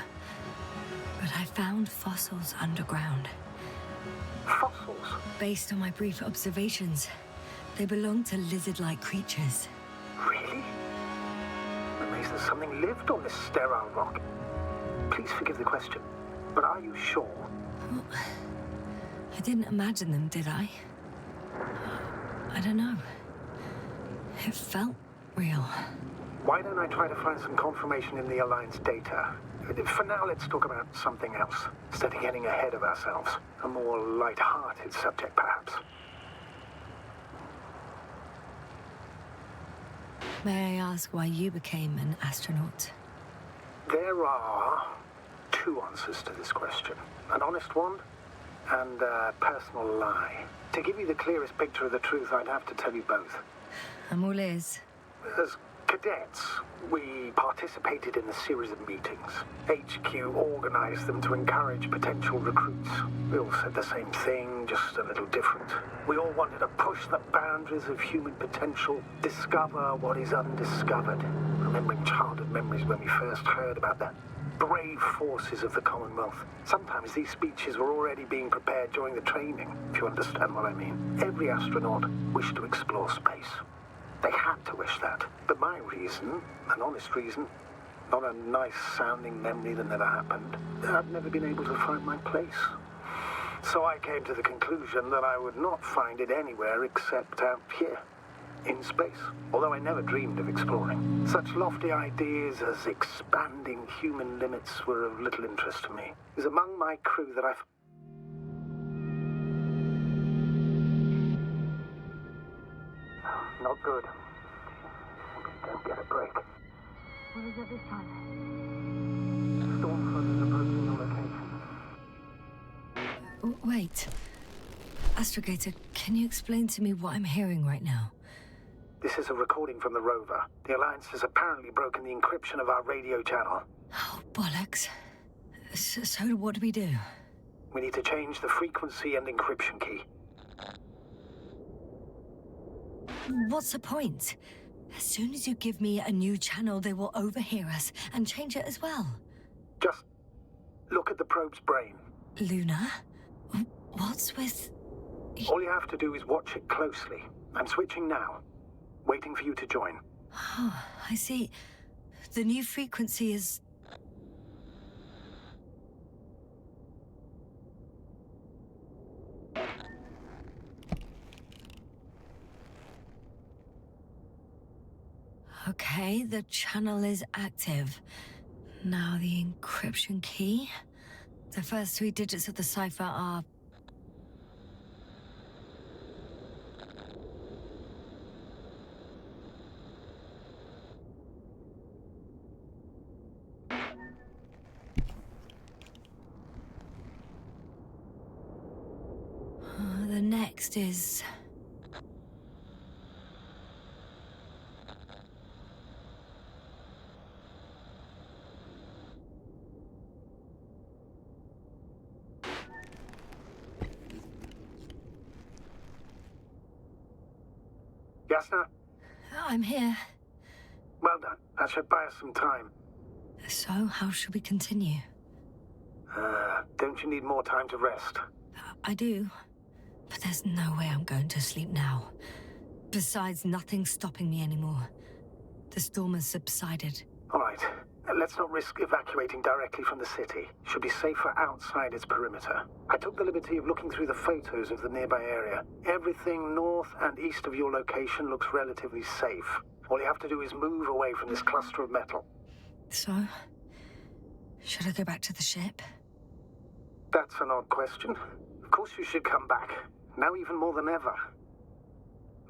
but I found fossils underground. Fossils? Based on my brief observations, they belong to lizard-like creatures. Really? Amazing something lived on this sterile rock. Please forgive the question, but are you sure? Well, I didn't imagine them, did I? I don't know. It felt real. Why don't I try to find some confirmation in the Alliance data? For now, let's talk about something else, instead of getting ahead of ourselves. A more light-hearted subject, perhaps. May I ask why you became an astronaut? There are two answers to this question. An honest one, and a personal lie. To give you the clearest picture of the truth, I'd have to tell you both. I'm all ears. As cadets, we participated in a series of meetings. HQ organized them to encourage potential recruits. We all said the same thing, just a little different. We all wanted to push the boundaries of human potential, discover what is undiscovered. Remembering childhood memories when we first heard about the brave forces of the Commonwealth. Sometimes these speeches were already being prepared during the training, if you understand what I mean. Every astronaut wished to explore space. They had to wish that. But my reason, an honest reason, not a nice-sounding memory that never happened, I'd never been able to find my place. So I came to the conclusion that I would not find it anywhere except out here, in space. Although I never dreamed of exploring. Such lofty ideas as expanding human limits were of little interest to me. It was among my crew that I... Not good. Don't get a break. What is it this time? Storm flooders approaching your location. Wait. Astrogator, can you explain to me what I'm hearing right now? This is a recording from the rover. The Alliance has apparently broken the encryption of our radio channel. Oh, bollocks. So what do we do? We need to change the frequency and encryption key. What's the point? As soon as you give me a new channel, they will overhear us and change it as well. Just look at the probe's brain. Luna? What's with... All you have to do is watch it closely. I'm switching now. Waiting for you to join. Oh, I see. The new frequency is... Okay, the channel is active. Now the encryption key. The first 3 digits of the cipher are... The next is... Yasna? I'm here. Well done. That should buy us some time. So, how should we continue? Don't you need more time to rest? I do. But there's no way I'm going to sleep now. Besides, nothing's stopping me anymore. The storm has subsided. All right. Let's not risk evacuating directly from the city. Should be safer outside its perimeter. I took the liberty of looking through the photos of the nearby area. Everything north and east of your location looks relatively safe. All you have to do is move away from this cluster of metal. So, should I go back to the ship? That's an odd question. Of course you should come back. Now even more than ever.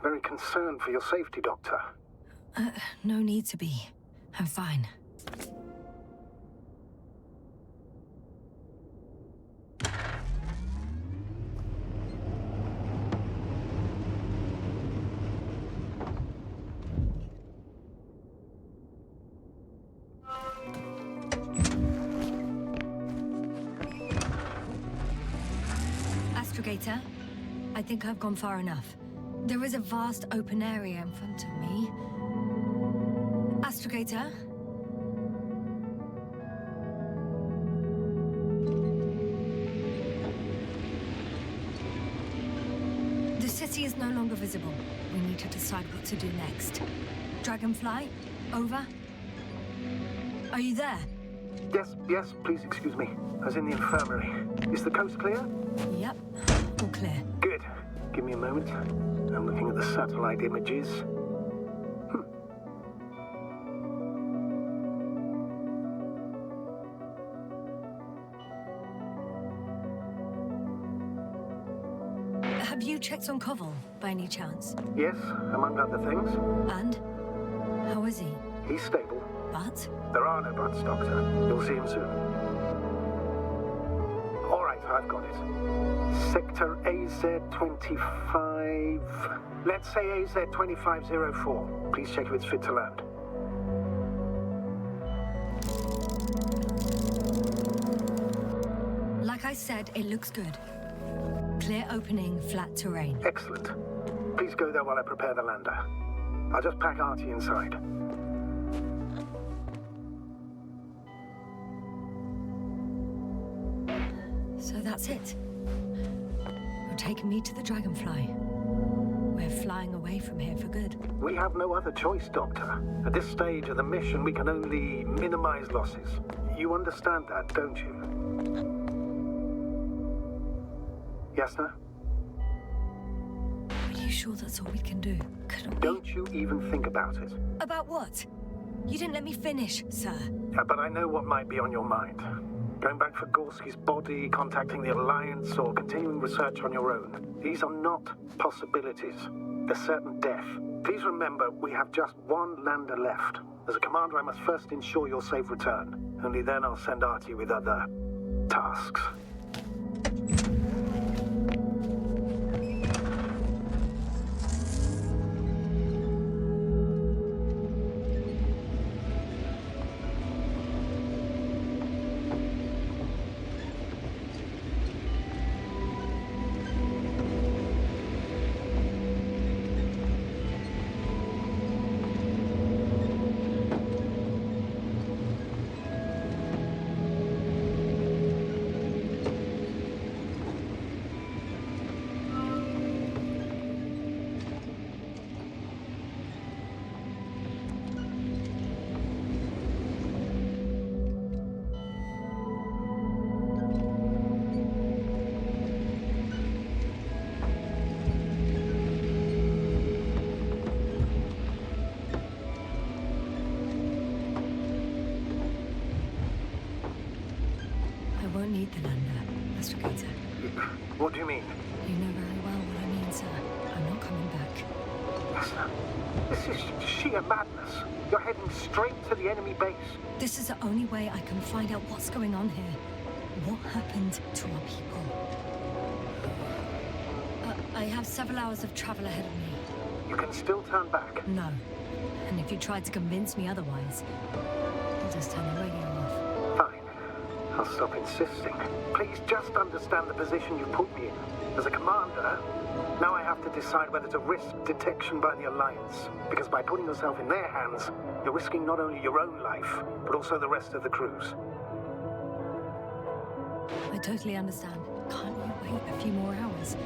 Very concerned for your safety, Doctor. No need to be. I'm fine. Astrogator, I think I've gone far enough. There is a vast open area in front of me. Astrogator? The city is no longer visible. We need to decide what to do next. Dragonfly, over? Are you there? Yes, please excuse me. I was in the infirmary. Is the coast clear? Yep, all clear. Good. Give me a moment. I'm looking at the satellite images. Have you checked on Koval, by any chance? Yes, among other things. And? How is he? He's stable. But? There are no buts, Doctor. You'll see him soon. All right, I've got it. Sector AZ-25... Let's say AZ-2504. Please check if it's fit to land. Like I said, it looks good. Clear opening, flat terrain. Excellent. Please go there while I prepare the lander. I'll just pack Artie inside. So that's it. You're taking me to the Dragonfly. We're flying away from here for good. We have no other choice, Doctor. At this stage of the mission, we can only minimize losses. You understand that, don't you? Yes, sir? Are you sure that's all we can do? Couldn't we... Don't you even think about it. About what? You didn't let me finish, sir. But I know what might be on your mind. Going back for Gorski's body, contacting the Alliance, or continuing research on your own. These are not possibilities. They're certain death. Please remember, we have just one lander left. As a commander, I must first ensure your safe return. Only then I'll send Artie with other... tasks. What do you mean? You know very well what I mean, sir. I'm not coming back. Listen, this is sheer madness. You're heading straight to the enemy base. This is the only way I can find out what's going on here. What happened to our people? I have several hours of travel ahead of me. You can still turn back. No. And if you tried to convince me otherwise, I'll just turn the radio off. Fine. I'll stop insisting. Please just understand the position you put me in. As a commander, now I have to decide whether to risk detection by the Alliance. Because by putting yourself in their hands, you're risking not only your own life, but also the rest of the crew's. I totally understand. Can't you wait a few more hours?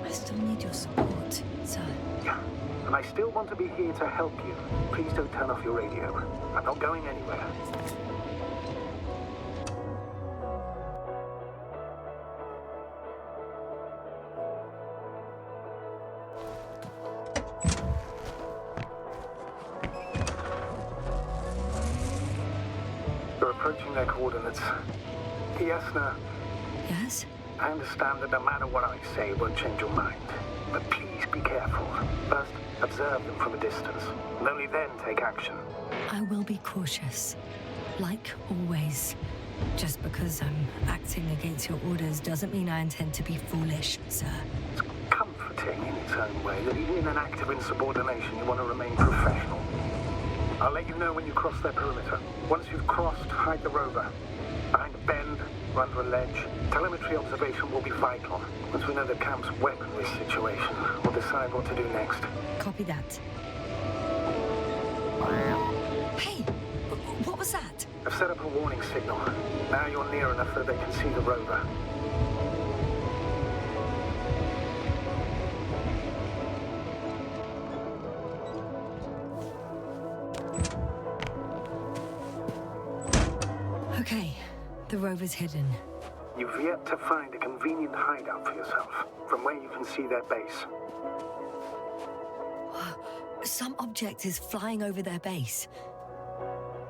I still need your support, sir. Yeah. And I still want to be here to help you. Please don't turn off your radio. I'm not going anywhere. You're approaching their coordinates. Yasna, Yes? I understand that no matter what I say, it won't change your mind. But please be careful. First, observe them from a distance, and only then take action. I will be cautious. Like always. Just because I'm acting against your orders doesn't mean I intend to be foolish, sir. It's comforting in its own way that even in an act of insubordination, you want to remain professional. I'll let you know when you cross their perimeter. Once you've crossed, hide the rover. Behind a bend, or under a ledge. Telemetry observation will be vital. Once we know the camp's weaponry situation, we'll decide what to do next. Copy that. Hey! What was that? I've set up a warning signal. Now you're near enough that they can see the rover. Okay, the rover's hidden. You've yet to find a convenient hideout for yourself, from where you can see their base. Some object is flying over their base.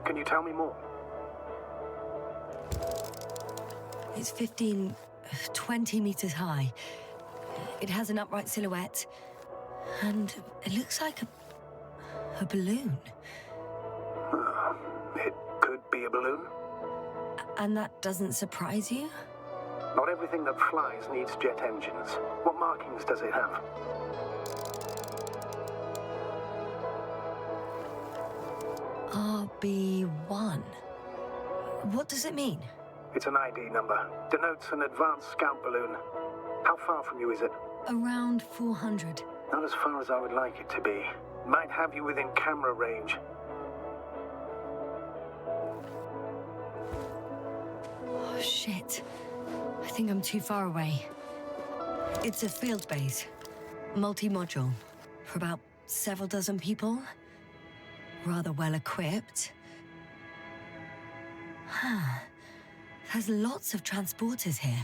Can you tell me more? It's 15, 20 meters high. It has an upright silhouette, and it looks like a balloon. It could be a balloon. And that doesn't surprise you? Not everything that flies needs jet engines. What markings does it have? RB1. What does it mean? It's an ID number. Denotes an advanced scout balloon. How far from you is it? Around 400. Not as far as I would like it to be. Might have you within camera range. Oh, shit. I think I'm too far away. It's a field base. Multi-module. For about several dozen people. Rather well equipped. There's lots of transporters here.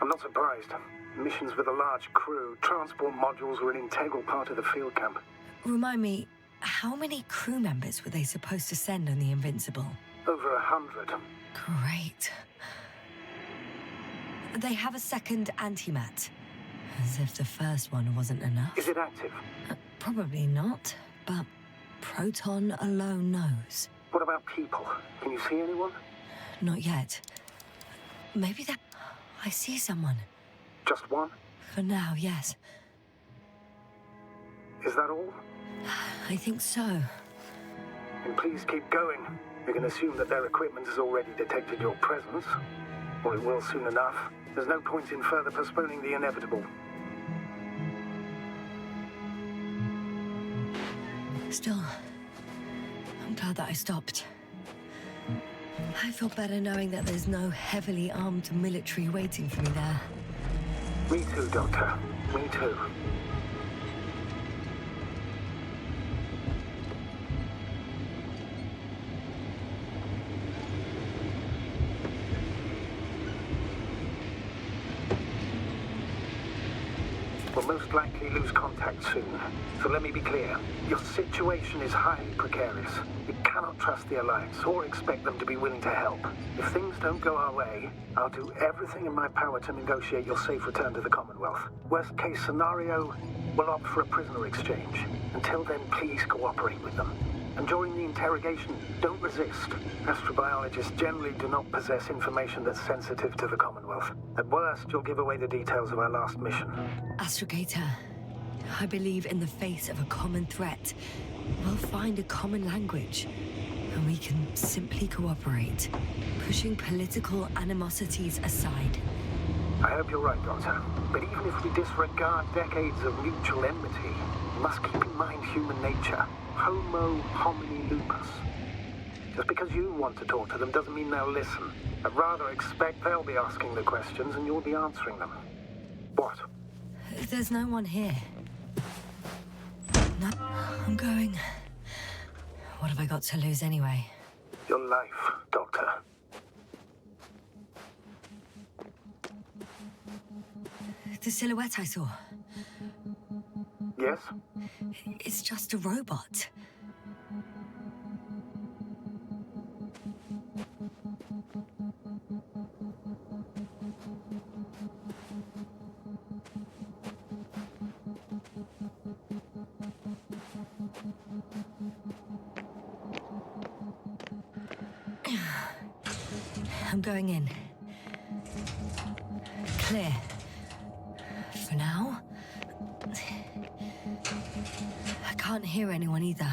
I'm not surprised. Missions with a large crew, transport modules were an integral part of the field camp. Remind me, how many crew members were they supposed to send on the Invincible? Over 100. Great. They have a second antimat. As if the first one wasn't enough. Is it active? Probably not, but Proton alone knows. What about people? Can you see anyone? Not yet. Maybe that... I see someone. Just one? For now, yes. Is that all? I think so. And please keep going. You can assume that their equipment has already detected your presence. Or it will soon enough. There's no point in further postponing the inevitable. Still, I'm glad that I stopped. I feel better knowing that there's no heavily armed military waiting for me there. Me too, Doctor. Me too. We'll most likely lose contact soon. So let me be clear. Your situation is highly precarious. You cannot trust the Alliance or expect them to be willing to help. If things don't go our way, I'll do everything in my power to negotiate your safe return to the Commonwealth. Worst case scenario, we'll opt for a prisoner exchange. Until then, please cooperate with them. And during the interrogation, don't resist. Astrobiologists generally do not possess information that's sensitive to the Commonwealth. At worst, you'll give away the details of our last mission. Astrogator, I believe in the face of a common threat, we'll find a common language, and we can simply cooperate, pushing political animosities aside. I hope you're right, Doctor. But even if we disregard decades of mutual enmity, we must keep in mind human nature. Homo homini lupus. Just because you want to talk to them doesn't mean they'll listen. I'd rather expect they'll be asking the questions and you'll be answering them. What? There's no one here. No, I'm going. What have I got to lose anyway? Your life, Doctor. The silhouette I saw. Yes? It's just a robot. I'm going in. Clear. For now. I can't hear anyone either.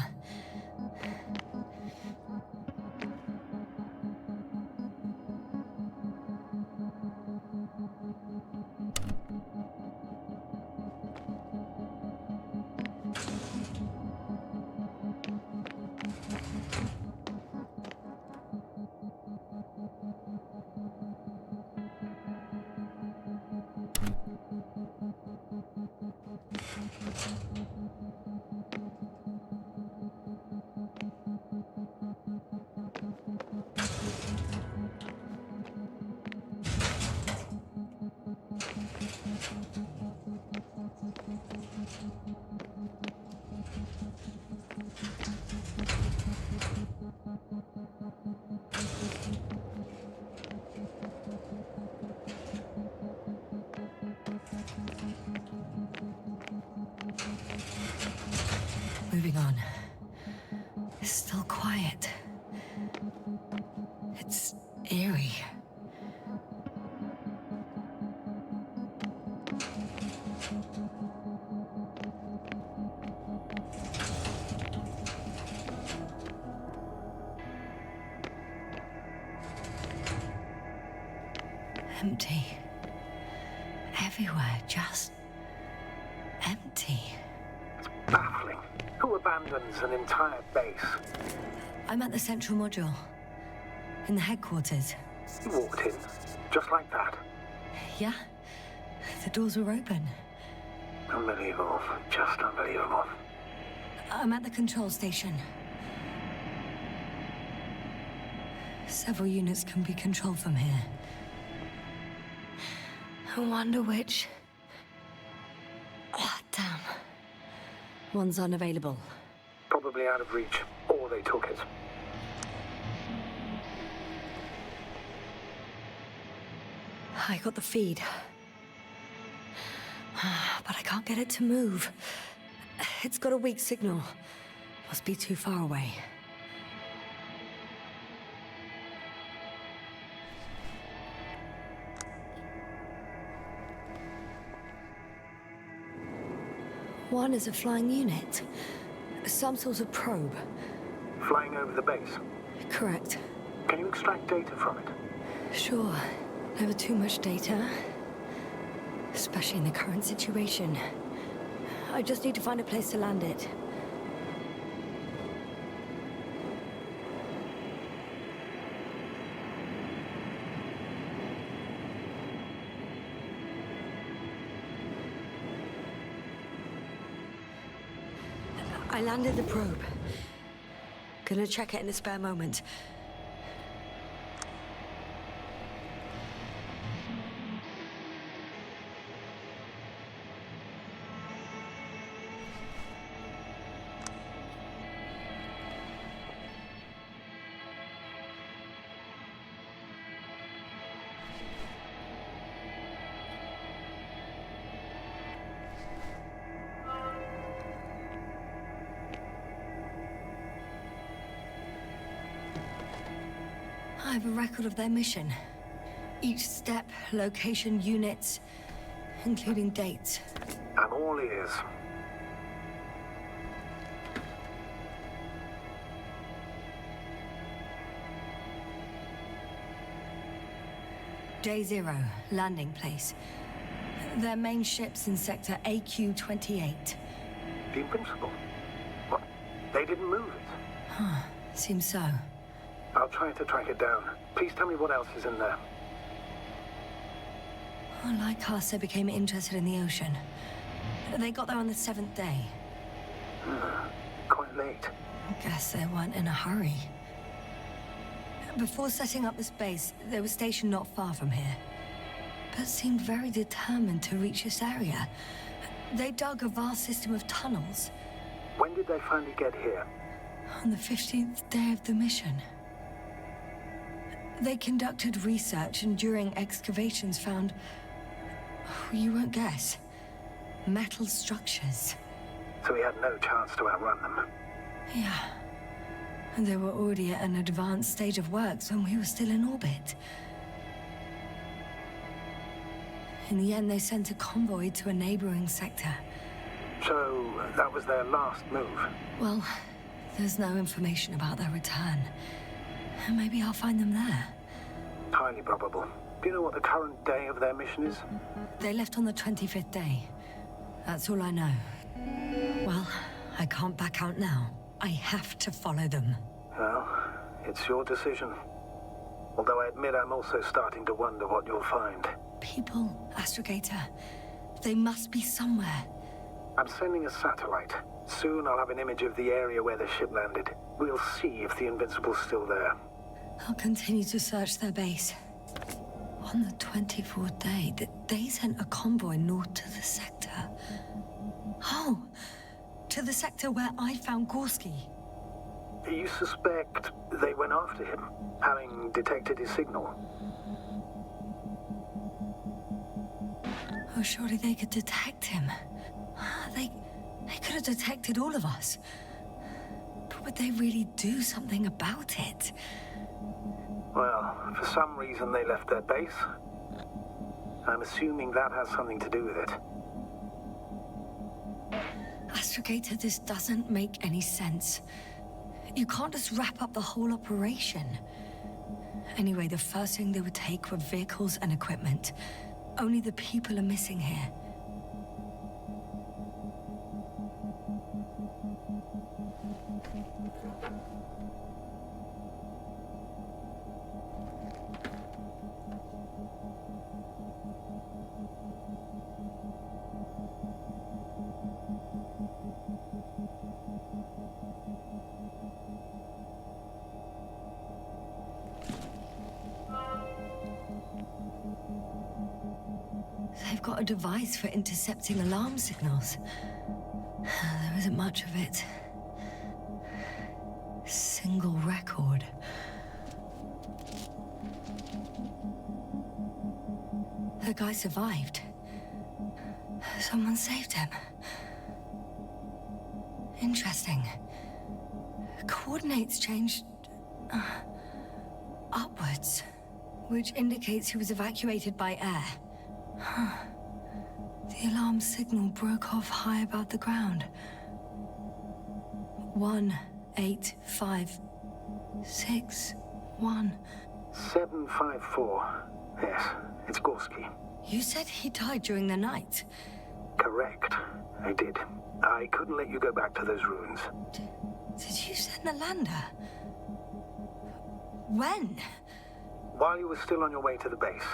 Moving on. It's still quiet. It's eerie. Empty. Everywhere, just empty. Baffling. Who abandons an entire base? I'm at the central module. In the headquarters. You walked in, just like that. Yeah? The doors were open. Unbelievable. Just unbelievable. I'm at the control station. Several units can be controlled from here. I wonder which... Oh, damn. One's unavailable. Probably out of reach, or they took it. I got the feed. But I can't get it to move. It's got a weak signal. Must be too far away. One is a flying unit. Some sort of probe. Flying over the base. Correct. Can you extract data from it? Sure. Never too much data. Especially in the current situation. I just need to find a place to land it. I landed the probe. Gonna check it in a spare moment. I have a record of their mission. Each step, location, units, including dates. I'm all ears. Day 0, landing place. Their main ship's in sector AQ-28. The Invincible? What? They didn't move it? Seems so. I'll try to track it down. Please tell me what else is in there. Well, like us, they became interested in the ocean. They got there on the 7th day. Quite late. Guess they weren't in a hurry. Before setting up this base, they were stationed not far from here, but seemed very determined to reach this area. They dug a vast system of tunnels. When did they finally get here? On the 15th day of the mission. They conducted research and during excavations found, you won't guess, metal structures. So we had no chance to outrun them. Yeah. And they were already at an advanced stage of works when we were still in orbit. In the end, they sent a convoy to a neighboring sector. So that was their last move. Well, there's no information about their return. Maybe I'll find them there. Highly probable. Do you know what the current day of their mission is? They left on the 25th day. That's all I know. Well, I can't back out now. I have to follow them. Well, it's your decision. Although I admit I'm also starting to wonder what you'll find. People, Astrogator. They must be somewhere. I'm sending a satellite. Soon I'll have an image of the area where the ship landed. We'll see if the Invincible's still there. I'll continue to search their base. On the 24th day, they sent a convoy north to the sector. Oh, to the sector where I found Gorski. You suspect they went after him, having detected his signal? Oh, surely they could detect him. They could have detected all of us. But would they really do something about it? Well, for some reason they left their base. I'm assuming that has something to do with it. Astrogator, this doesn't make any sense. You can't just wrap up the whole operation. Anyway, the first thing they would take were vehicles and equipment. Only the people are missing here. They've got a device for intercepting alarm signals. There isn't much of it. Single record. The guy survived. Someone saved him. Interesting. Coordinates changed upwards, which indicates he was evacuated by air. The alarm signal broke off high above the ground. 18561. 754. Yes, it's Gorski. You said he died during the night. Correct. I did. I couldn't let you go back to those ruins. Did you send the lander? When? While you were still on your way to the base,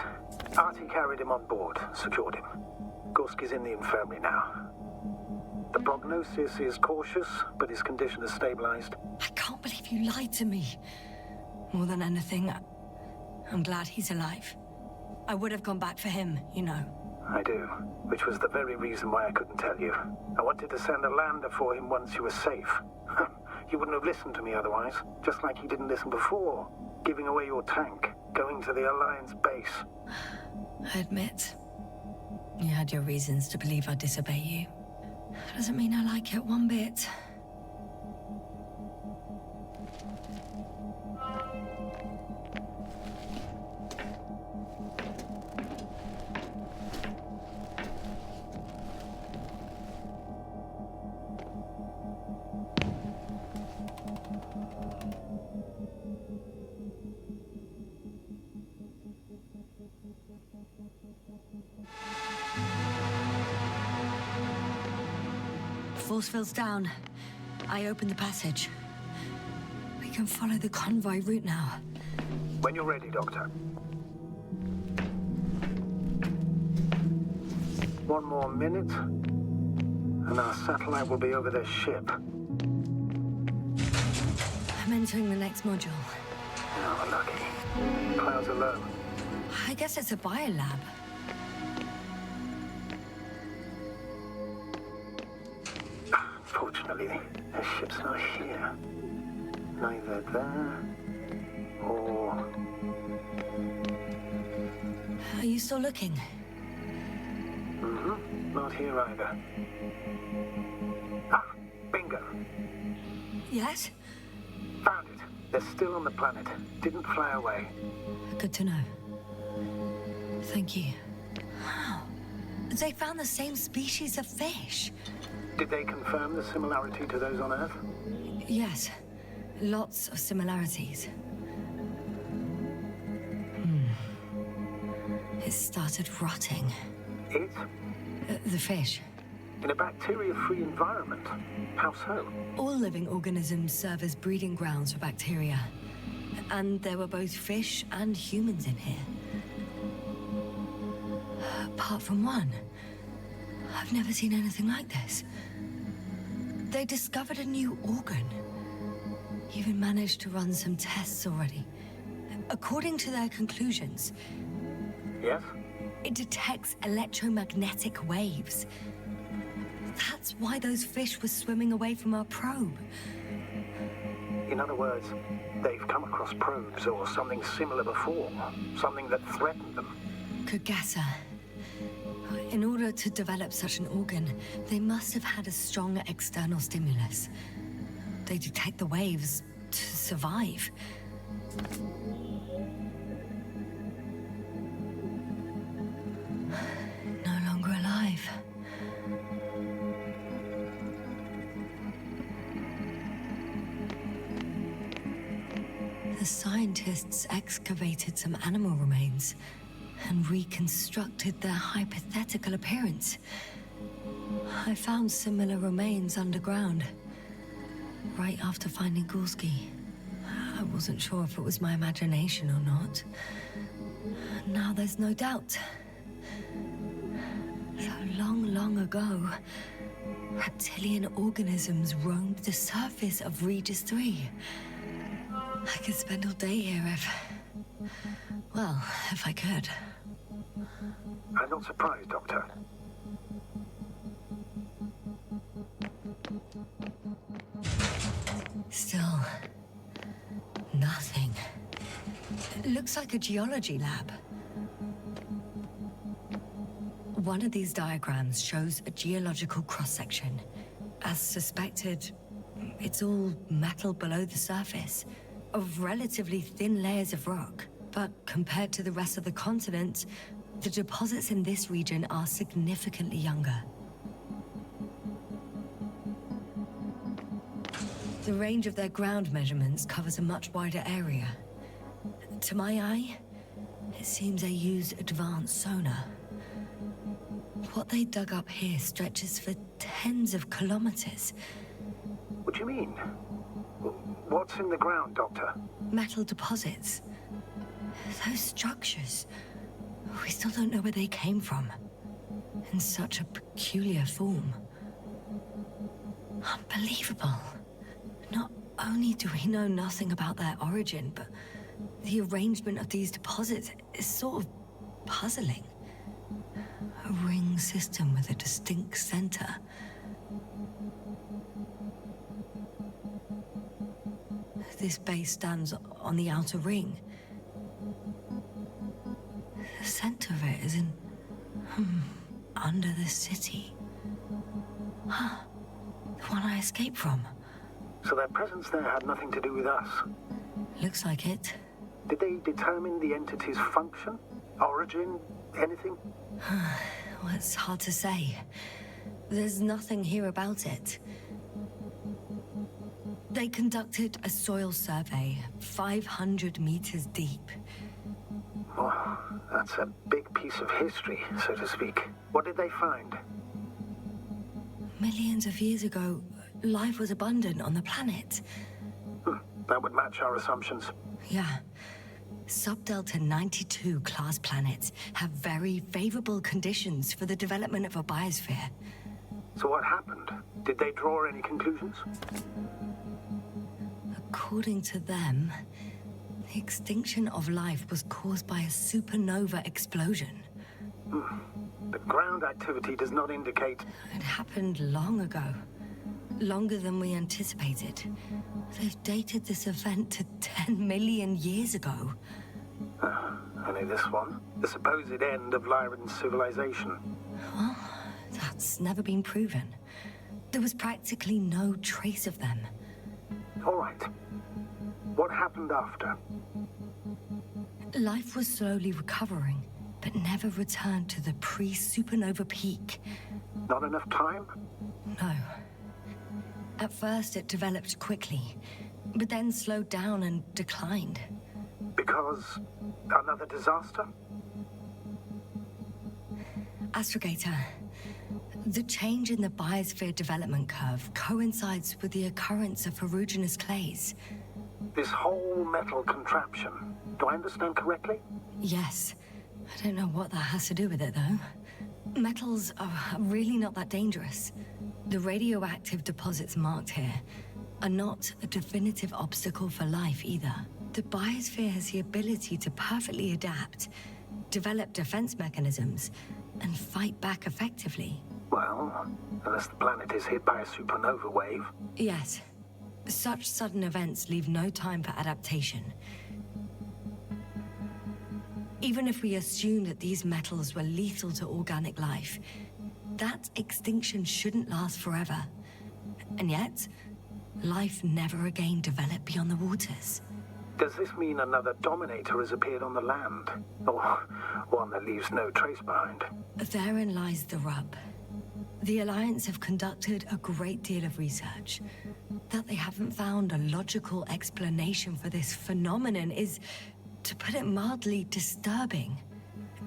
Artie carried him on board, secured him. Gorski's in the infirmary now. The prognosis is cautious, but his condition has stabilized. I can't believe you lied to me. More than anything, I'm glad he's alive. I would have gone back for him, you know. I do, which was the very reason why I couldn't tell you. I wanted to send a lander for him once you were safe. You wouldn't have listened to me otherwise, just like you didn't listen before, giving away your tank, going to the Alliance base. I admit, you had your reasons to believe I'd disobey you. Doesn't mean I like it one bit. Force field's down. I opened the passage. We can follow the convoy route now. When you're ready, Doctor. One more minute, and our satellite will be over their ship. I'm entering the next module. Oh, lucky. Clouds are low. I guess it's a biolab. Fortunately, their ship's not here. Neither there, or... Are you still looking? Not here either. Ah, bingo. Yes? Found it. They're still on the planet. Didn't fly away. Good to know. Thank you. Wow. They found the same species of fish. Did they confirm the similarity to those on Earth? Yes. Lots of similarities. It started rotting. It? The fish. In a bacteria-free environment? How so? All living organisms serve as breeding grounds for bacteria. And there were both fish and humans in here. Apart from one. I've never seen anything like this. They discovered a new organ. Even managed to run some tests already. According to their conclusions, Yes? it detects electromagnetic waves. That's why those fish were swimming away from our probe. In other words, they've come across probes or something similar before. Something that threatened them. Good guesser. In order to develop such an organ, they must have had a strong external stimulus. They detect the waves to survive. No longer alive. The scientists excavated some animal remains and reconstructed their hypothetical appearance. I found similar remains underground, right after finding Gulski. I wasn't sure if it was my imagination or not. Now there's no doubt. So long ago, reptilian organisms roamed the surface of Regis 3. I could spend all day here if I could. I'm not surprised, Doctor. Still, nothing. It looks like a geology lab. One of these diagrams shows a geological cross-section. As suspected, it's all metal below the surface, of relatively thin layers of rock. But compared to the rest of the continent, the deposits in this region are significantly younger. The range of their ground measurements covers a much wider area. To my eye, it seems they use advanced sonar. What they dug up here stretches for tens of kilometers. What do you mean? What's in the ground, Doctor? Metal deposits. Those structures. We still don't know where they came from. In such a peculiar form. Unbelievable. Not only do we know nothing about their origin, but the arrangement of these deposits is sort of puzzling. A ring system with a distinct center. This base stands on the outer ring. The center of it is in... under the city. Huh. The one I escaped from. So their presence there had nothing to do with us? Looks like it. Did they determine the entity's function? Origin? Anything? Well, it's hard to say. There's nothing here about it. They conducted a soil survey, 500 meters deep. Oh, that's a big piece of history, so to speak. What did they find? Millions of years ago, life was abundant on the planet. That would match our assumptions. Yeah. Sub-Delta 92 class planets have very favorable conditions for the development of a biosphere. So what happened? Did they draw any conclusions? According to them, the extinction of life was caused by a supernova explosion. But ground activity does not indicate... It happened long ago. Longer than we anticipated. They've dated this event to 10 million years ago. Only this one? The supposed end of Lyran's civilization. Well, that's never been proven. There was practically no trace of them. All right. What happened after? Life was slowly recovering, but never returned to the pre-supernova peak. Not enough time? No. At first, it developed quickly, but then slowed down and declined. Because another disaster? Astrogator, the change in the biosphere development curve coincides with the occurrence of ferruginous clays. This whole metal contraption, do I understand correctly? Yes. I don't know what that has to do with it, though. Metals are really not that dangerous. The radioactive deposits marked here are not a definitive obstacle for life either. The biosphere has the ability to perfectly adapt, develop defense mechanisms, and fight back effectively. Well, unless the planet is hit by a supernova wave. Yes. Such sudden events leave no time for adaptation. Even if we assume that these metals were lethal to organic life, that extinction shouldn't last forever. And yet, life never again developed beyond the waters. Does this mean another Dominator has appeared on the land? Or one that leaves no trace behind? Therein lies the rub. The Alliance have conducted a great deal of research. That they haven't found a logical explanation for this phenomenon is, to put it mildly, disturbing.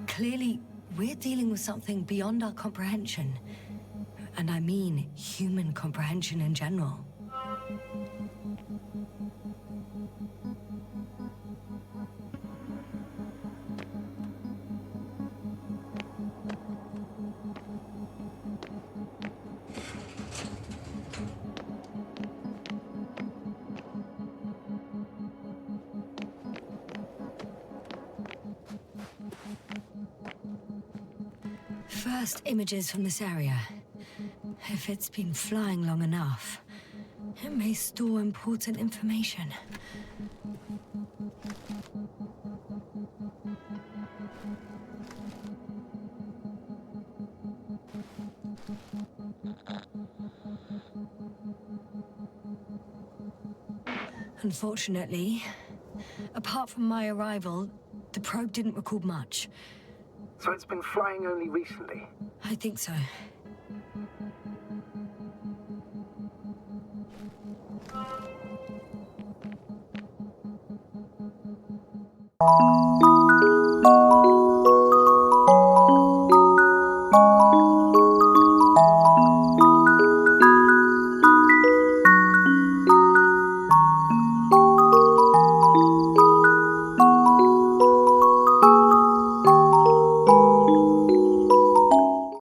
Clearly, we're dealing with something beyond our comprehension. And I mean human comprehension in general. First images from this area. If it's been flying long enough, it may store important information. Unfortunately, apart from my arrival, the probe didn't record much. So it's been flying only recently? I think so.